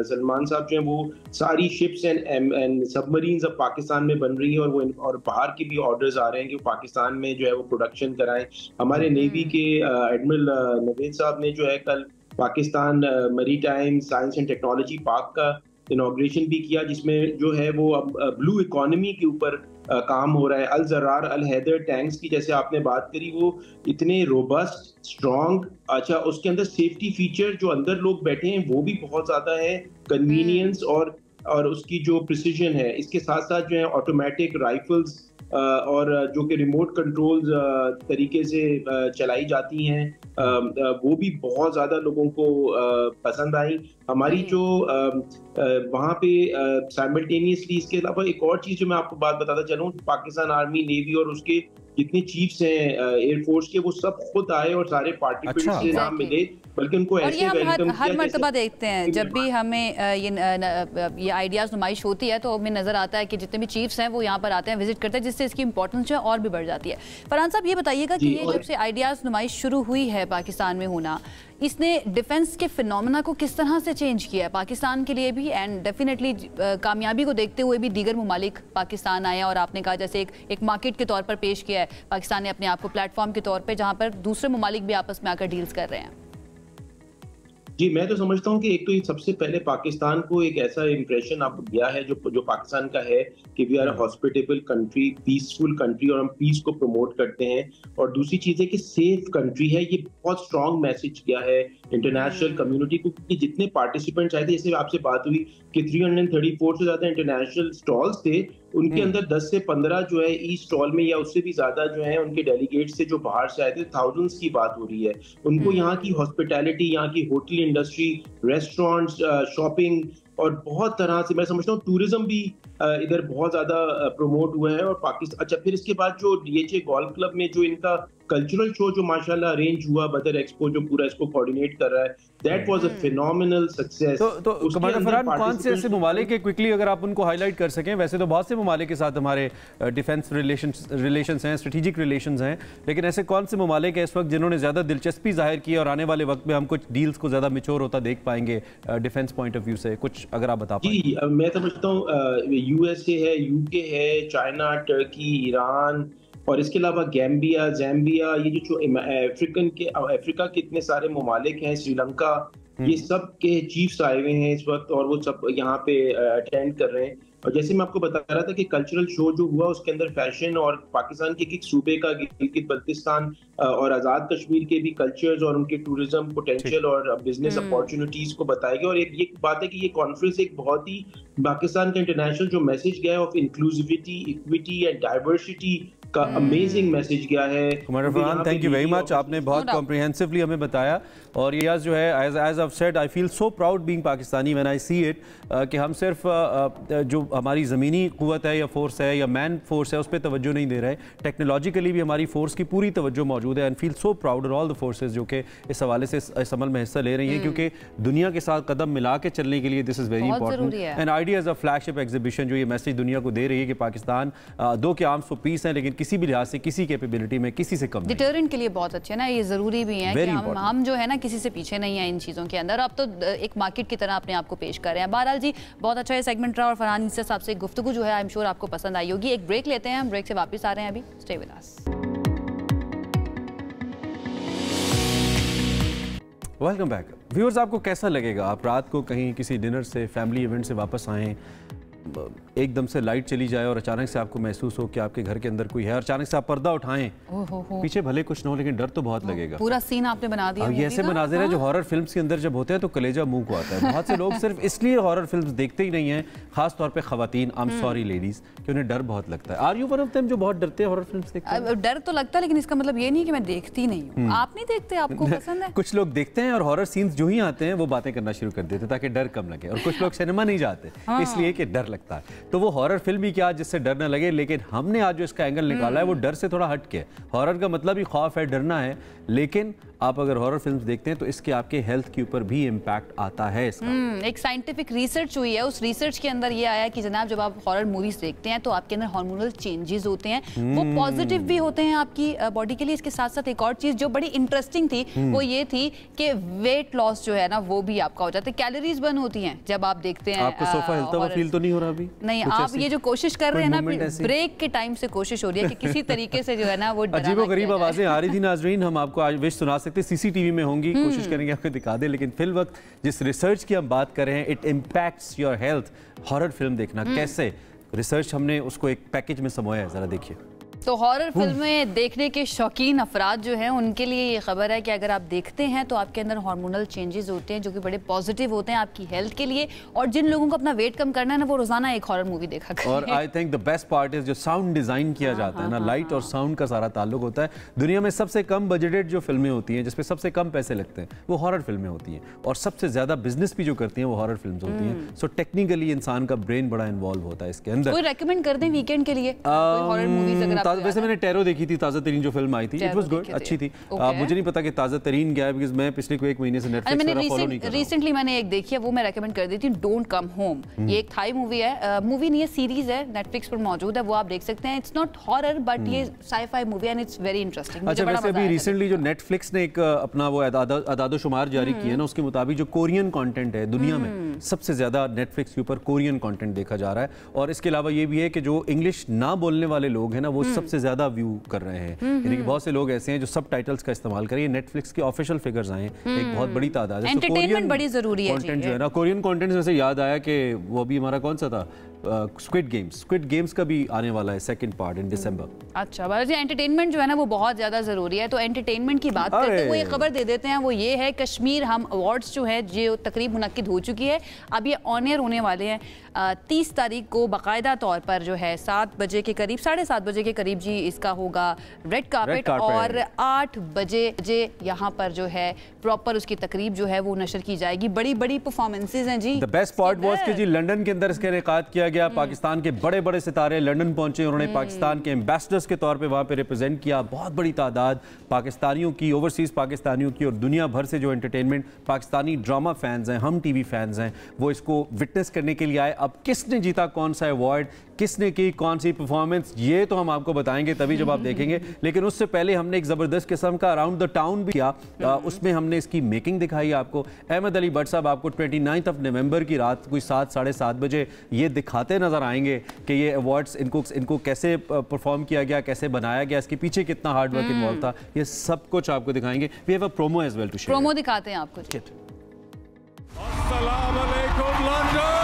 सलमान साहब जो हैं, वो सारी शिप्स एंड सबमरीन्स अब पाकिस्तान में बन रही है और बाहर के भी ऑर्डर्स आ रहे हैं कि पाकिस्तान में जो है वो प्रोडक्शन कराएं। हमारे नेवी के एडमिरल नवेद साहब ने जो है कल Pakistan maritime science and technology park का इनॉग्रेशन भी किया, जिसमें जो है वो अब ब्लू इकोनॉमी के ऊपर काम हो रहा है। अल जरार अल हैदर टैंक्स की जैसे आपने बात करी, वो इतने रोबस्ट स्ट्रॉन्ग, अच्छा उसके अंदर सेफ्टी फीचर जो अंदर लोग बैठे हैं वो भी बहुत ज्यादा है, कन्वीनियंस और उसकी जो प्रिसीजन है। इसके साथ साथ जो है ऑटोमेटिक राइफल्स और जो कि रिमोट कंट्रोल्स तरीके से चलाई जाती हैं, वो भी बहुत ज़्यादा लोगों को पसंद आई। हमारी जो वहाँ पे साइमल्टेनियसली इसके अलावा एक और चीज़ जो मैं आपको बात बताता चलूँ, पाकिस्तान आर्मी, नेवी और उसके जितने चीफ्स हैं एयरफोर्स के, वो सब खुद आए और सारे पार्टिसिपेंट्स से नाम मिले, बल्कि उनको ऐसे वेलकम हर मर्तबा देखते हैं जब भी हमें ये आइडियाज़ नुमाइश होती है तो हमें नज़र आता है कि जितने भी चीफ्स हैं वो यहाँ पर आते हैं, विजिट करते हैं, जिससे इसकी इंपॉर्टेंस जो है और भी बढ़ जाती है। फरहान साहब ये बताइएगा कि ये जब से आइडियाज़ नुमाइश शुरू हुई है पाकिस्तान में होना, इसने डिफेंस के फिनोमेना को किस तरह से चेंज किया है पाकिस्तान के लिए भी, एंड डेफिनेटली कामयाबी को देखते हुए भी दीगर ममालिक पाकिस्तान आए और आपने कहा जैसे एक मार्केट के तौर पर पेश किया है पाकिस्तान ने अपने आप को प्लेटफॉर्म के तौर पर, जहां पर दूसरे ममालिक भी आपस में आकर डील्स कर रहे हैं? जी, मैं तो समझता हूँ कि एक तो सबसे पहले पाकिस्तान को एक ऐसा इंप्रेशन अब गया है जो पाकिस्तान का है कि we are a hospitable country, peaceful country, और हम पीस को प्रमोट करते हैं। और दूसरी चीज़ है कि सेफ कंट्री है। ये बहुत स्ट्रॉन्ग मैसेज गया है इंटरनेशनल कम्युनिटी को कि जितने पार्टिसिपेंट्स आए थे, जैसे आपसे बात हुई कि 334 से ज़्यादा इंटरनेशनल स्टॉल्स थे, उनके अंदर 10 से 15 जो है ई स्टॉल में या उससे भी ज्यादा जो है उनके डेलीगेट्स से जो बाहर से आए थे, थाउजेंड्स की बात हो रही है। उनको यहाँ की हॉस्पिटैलिटी, यहाँ की होटल इंडस्ट्री, रेस्टोरेंट्स, शॉपिंग और बहुत तरह से मैं समझता हूँ टूरिज्म भी इधर बहुत ज्यादा प्रमोट हुआ है। और पाकिस्तान, अच्छा फिर इसके बाद जो डीएचए गोल्फ क्लब में जो इनका कल्चरल शो जो माशाल्लाह अरेंज हुआ, बदर एक्सपो जो पूरा इसको कोऑर्डिनेट कर रहा है, that was a phenomenal success. तो कमांडर फरहान, कौन से ऐसे ममालिक है क्विकली अगर आप उनको हाईलाइट कर सकें? वैसे तो बहुत से ममालिक के साथ हमारे डिफेंस रिलेशंस हैं, स्ट्रेटेजिक रिलेशंस हैं, लेकिन ऐसे कौन से ममालिक है इस वक्त जिन्होंने ज़्यादा दिलचस्पी जाहिर की और आने वाले वक्त में हम कुछ डील्स को ज़्यादा मैच्योर होता देख पाएंगे डिफेंस पॉइंट ऑफ व्यू से? कुछ अगर आप बता पाएं। जी, मैं समझता हूँ यूएसए है, यूके है, चाइना, टर्की, ईरान और इसके अलावा गैम्बिया, ज़ैम्बिया, ये जो अफ्रीका के इतने सारे ममालिक हैं, श्रीलंका, ये सब के चीफ्स आए हुए हैं इस वक्त और वो सब यहाँ पे अटेंड कर रहे हैं। और जैसे मैं आपको बता रहा था कि कल्चरल शो जो हुआ उसके अंदर फैशन और पाकिस्तान के एक सूबे का गिलगित बल्तिस्तान और आज़ाद कश्मीर के भी कल्चर्स और उनके टूरिज्म पोटेंशियल और बिजनेस अपॉर्चुनिटीज को बताएगा। और एक ये बात है कि ये कॉन्फ्रेंस एक बहुत ही पाकिस्तान का इंटरनेशनल जो मैसेज गया है of inclusivity, equity and diversity का अमेजिंग मैसेज गया है। Commander Farhan, thank you very much, आपने बहुत कॉम्प्रिहेंसिवली हमें बताया। और ये जो है as I said, I feel so proud being Pakistani when I see it कि हम सिर्फ जो हमारी ज़मीनी क़ुव्वत है या फोर्स है या मैन फोर्स है उस पर तवज्जो नहीं दे रहे, टेक्नोलॉजिकली भी हमारी फोर्स की पूरी तवज्जो मौजूद है। And feel so proud all the forces जो कि इस हवाले से इस अमल में हिस्सा ले रही हैं, क्योंकि दुनिया के साथ कदम मिला के चलने के लिए this is very important. And idea is a flagship exhibition जो ये मैसेज दुनिया को दे रही है कि पाकिस्तान दो के आर्म्स फॉर पीस हैं, लेकिन किसी भी लिहाज से, किसी कैपेबिलिटी में किसी से कम नहीं। डिटरेंट के लिए बहुत अच्छे ना, ये ज़रूरी भी है कि हम जो है ना किसी से पीछे नहीं है इन चीज़ों के अंदर। अब तो एक मार्केट की तरह अपने आप को पेश कर रहे हैं। बहरहाल जी, बहुत अच्छा ये सेगमेंट रहा और फरहान इससे साहब से गुफ्तगू जो है आई एम श्योर आपको पसंद आई होगी। एक ब्रेक लेते हैं, हम ब्रेक से वापस आ रहे हैं, अभी stay with us. Welcome back viewers. आपको कैसा लगेगा आप रात को कहीं किसी डिनर से, फैमिली इवेंट से वापस आएँ, एकदम से लाइट चली जाए और अचानक से आपको महसूस हो कि आपके घर के अंदर कोई है, और अचानक से आप पर्दा उठाएं, पीछे भले कुछ ना हो लेकिन डर तो बहुत लगेगा। पूरा सीन आपने बना दिया। ये ऐसे मनाज़िर है जो हॉरर फिल्म्स के अंदर जब होते हैं तो कलेजा मुंह को आता है। बहुत से लोग सिर्फ इसलिए हॉरर फिल्म्स देखते ही नहीं हैं, खास तौर पे खवातीन, आई एम सॉरी लेडीज, कि उन्हें डर बहुत लगता है। Are you one of them जो बहुत डरते हैं हॉरर फिल्म्स देखते हैं? डर तो लगता है, लेकिन इसका मतलब ये नहीं कि मैं देखती नहीं हूँ। आप नहीं देखते, आपको पसंद है? कुछ लोग देखते हैं और हॉरर सीन्स जो ही आते हैं वो बातें करना शुरू कर देते हैं ताकि डर कम लगे, और कुछ लोग सिनेमा नहीं जाते इसलिए कि डर लगता है। तो वो हॉरर फिल्म ही क्या जिससे डर न लगे, लेकिन हमने आज जो इसका एंगल निकाला है वो डर से थोड़ा हट के। हॉरर का मतलब ही खौफ है, डरना है, लेकिन आप अगर हॉरर फिल्म्स देखते हैं तो इसके आपके हेल्थ के ऊपर भी इम्पैक्ट आता है इसका। एक साइंटिफिक रिसर्च हुई है, उस रिसर्च के अंदर ये आया कि जनाब जब आप हॉरर मूवीज देखते हैं तो आपके अंदर हार्मोनल चेंजेस होते हैं, वो पॉजिटिव भी होते हैं आपकी बॉडी के लिए। इसके साथ साथ एक और चीज जो बड़ी इंटरेस्टिंग थी वो ये थी कि वेट लॉस जो है ना वो भी आपका हो जाता है, कैलोरीज बर्न होती हैं जब आप देखते हैं। आपको सोफा हिलता हुआ फील तो नहीं हो रहा अभी? नहीं, आप ये जो कोशिश कर रहे हैं ना, ब्रेक के टाइम से कोशिश हो रही है कि किसी तरीके से जो है ना वो अजीबोगरीब आवाजें आ रही थी नाजरीन, हम आपको आज विश सुना सकते, सीसीटीवी में होंगी, कोशिश करेंगे आपको दिखा दे, लेकिन फिल वक्त जिस रिसर्च की हम बात कर रहे हैं, it impacts your health. Horror film देखना कैसे, रिसर्च हमने उसको एक पैकेज में समोया है, जरा देखिए। तो हॉरर फिल्में देखने के शौकीन अफराद जो हैं उनके लिए ये खबर है कि अगर आप देखते हैं तो आपके अंदर हार्मोनल चेंजेस होते हैं जो कि बड़े पॉजिटिव होते हैं आपकी हेल्थ के लिए। और जिन लोगों को अपना वेट कम करना है ना, वो रोजाना एक हॉरर मूवी देखा करें। और I think the best part is जो साउंड डिजाइन किया जाता है ना, लाइट और साउंड का सारा ताल्लुक होता है। दुनिया में सबसे कम बजटेड जो फिल्में होती हैं, जिसपे सबसे कम पैसे लगते हैं, वो हॉरर फिल्में होती हैं, और सबसे ज्यादा बिजनेस भी जो करती हैं वो हॉरर फिल्म्स होती हैं। सो टेक्निकली इंसान का ब्रेन बड़ा इन्वॉल्व होता है इसके अंदर। कोई रेकमेंड कर दें वीकेंड के लिए हॉरर मूवीज अगर आप? वैसे मैंने टेरो देखी थी, ताज़ा तरीन जो फिल्म आई थी, इट वाज गुड, अच्छी थी। मुझे नहीं पता कि ताज़ा तरीन क्या है, बिकॉज़ मैं पिछले कोई एक महीने से नेटफ्लिक्स पर फॉलो नहीं कर रहा हूं। रिसेंटली मैंने एक देखी है, वो मैं रेकमेंड कर देती हूं, डोंट कम होम। ये एक थाई मूवी है, मूवी नहीं है, सीरीज है, नेटफ्लिक्स पर मौजूद है, वो आप देख सकते हैं। इट्स नॉट हॉरर बट ये sci-fi movie and it's very interesting. अच्छा, वैसे अभी रिसेंटली जो नेटफ्लिक्स ने एक अपना वो अदादो-शुमार जारी किया है ना, उसके मुताबिक जो कोरियन कंटेंट है दुनिया में सबसे ज्यादा नेटफ्लिक्स के ऊपर कोरियन कंटेंट देखा जा रहा है। और इसके अलावा ये भी है कि जो इंग्लिश ना बोलने वाले लोग हैं ना, वो सबसे ज्यादा व्यू कर रहे हैं। यानी कि बहुत से लोग ऐसे हैं जो सब टाइटल्स का इस्तेमाल करें। नेटफ्लिक्स के ऑफिशियल फिगर्स आए हैं, एक बहुत बड़ी तादाद है। एंटरटेनमेंट बड़ी जरूरी है कंटेंट जो है ना, कोरियन कंटेंट से याद आया कि वो अभी हमारा कौन सा था, स्क्विड गेम्स का भी आने वाला है सेकंड पार्ट इन दिसंबर। अच्छा, बस एंटरटेनमेंट जो है ना वो बहुत ज़्यादा ज़रूरी है। तो एंटरटेनमेंट की बात करते हुए एक खबर दे देते हैं, वो ये है कश्मीर हम अवार्ड्स जो है जो तकरीब मुनक्किद हो चुकी है, अब ये ऑन एयर होने वाले हैं 30 तारीख को बाकायदा तौर पर जो है 7 बजे के करीब, 7:30 बजे के करीब जी इसका होगा रेड कार्पेट, और 8 बजे यहाँ पर जो है प्रॉपर उसकी तकरीब जो है वो नशर की जाएगी। बड़ी बड़ी परफॉर्मेंसेज हैं जी। द बेस्ट पार्ट वाज कि जी लंदन के अंदर इसका इनेकाद किया गया, पाकिस्तान के बड़े बड़े सितारे लंदन पहुंचे, उन्होंने पाकिस्तान के एम्बेसडर्स के तौर पे वहां पे रिप्रेजेंट किया। बहुत बड़ी तादाद पाकिस्तानियों की, ओवरसीज पाकिस्तानियों की, और दुनिया भर से जो एंटरटेनमेंट पाकिस्तानी ड्रामा फैंस हैं, हम टीवी फैंस हैं, वो इसको विटनेस करने के लिए आए। अब किसने जीता कौन सा अवार्ड, किसने की कौन सी परफॉर्मेंस, ये तो हम आपको बताएंगे तभी जब आप देखेंगे। लेकिन उससे पहले हमने एक जबरदस्त किस्म का अराउंड द टाउन भी किया, उसमें हमने इसकी मेकिंग दिखाई आपको। अहमद अली भट्ट साहब आपको 29 नवंबर की रात कोई 7 साढ़े 7 बजे ये दिखाते नजर आएंगे कि ये अवार्ड्स इनको कैसे परफॉर्म किया गया, कैसे बनाया गया, इसके पीछे कितना हार्ड वर्क इन्वॉल्व था, ये सब कुछ आपको दिखाएंगे। We have a promo as well to share. Promo दिखाते हैं आपको। अस्सलाम वालेकुम London.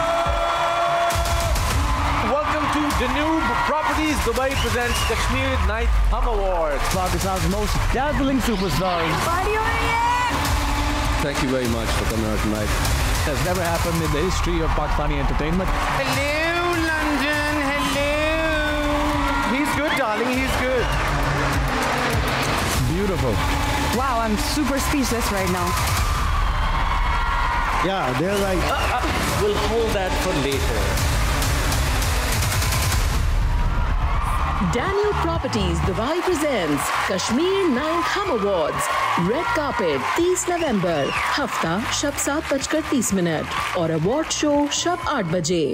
Welcome to Danube Properties Dubai presents Kashmir Night Hum Awards. Pakistan's most dazzling superstars. Thank you very much for coming out tonight. Has never happened in the history of Pakistani entertainment. Hello, London. Hello. He's good, darling. He's good. Beautiful. Wow, I'm super speechless right now. Yeah, they're like... We'll hold that for later. Danube Properties Dubai presents Kashmir 9th Hum Awards. Red Carpet 30 नवंबर, हफ्ता शब 7:30 और award show शब 8 बजे।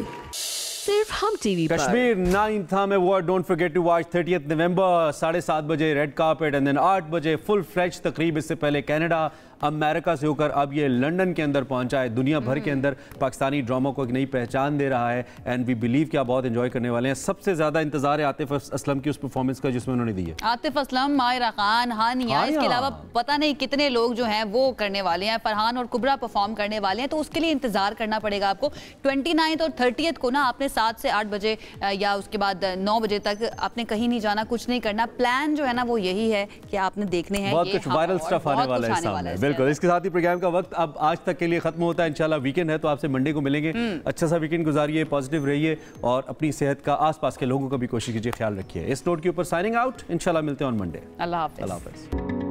सिर्फ हम TV पर। Kashmir 9th हम award, don't forget to watch 30th November 7:30 बजे red carpet and then 8 बजे full fledge तकरीब। इससे पहले कनाडा, अमेरिका से होकर अब ये लंदन के अंदर पहुंचा है। दुनिया भर के अंदर पाकिस्तानी ड्रामा को एक नई पहचान दे रहा है एंड वी बिलीव कि आप बहुत एंजॉय करने वाले हैं। सबसे ज्यादा इंतजार है आतिफ असलम की उस परफॉर्मेंस का जिसमें उन्होंने दी है। आतिफ असलम, माहिरा खान, हानिया, इसके अलावा पता नहीं कितने लोग जो हैं वो करने वाले हैं। फरहान और कुबरा परफॉर्म करने वाले हैं, तो उसके लिए इंतजार करना पड़ेगा आपको। 29 और 30 को ना आपने 7 से 8 बजे या उसके बाद 9 बजे तक आपने कहीं नहीं जाना, कुछ नहीं करना। प्लान जो है ना वो यही है कि आपने देखने हैं बहुत कुछ वायरल स्टफ आने वाला है। बिल्कुल, इसके साथ ही प्रोग्राम का वक्त अब आज तक के लिए खत्म होता है। इंशाल्लाह वीकेंड है तो आपसे मंडे को मिलेंगे। अच्छा सा वीकेंड गुजारिए, पॉजिटिव रहिए और अपनी सेहत का, आसपास के लोगों का भी कोशिश कीजिए, ख्याल रखिए। इस नोट के ऊपर साइनिंग आउट। इंशाल्लाह मिलते हैं ऑन मंडे। अल्लाह हाफिज़।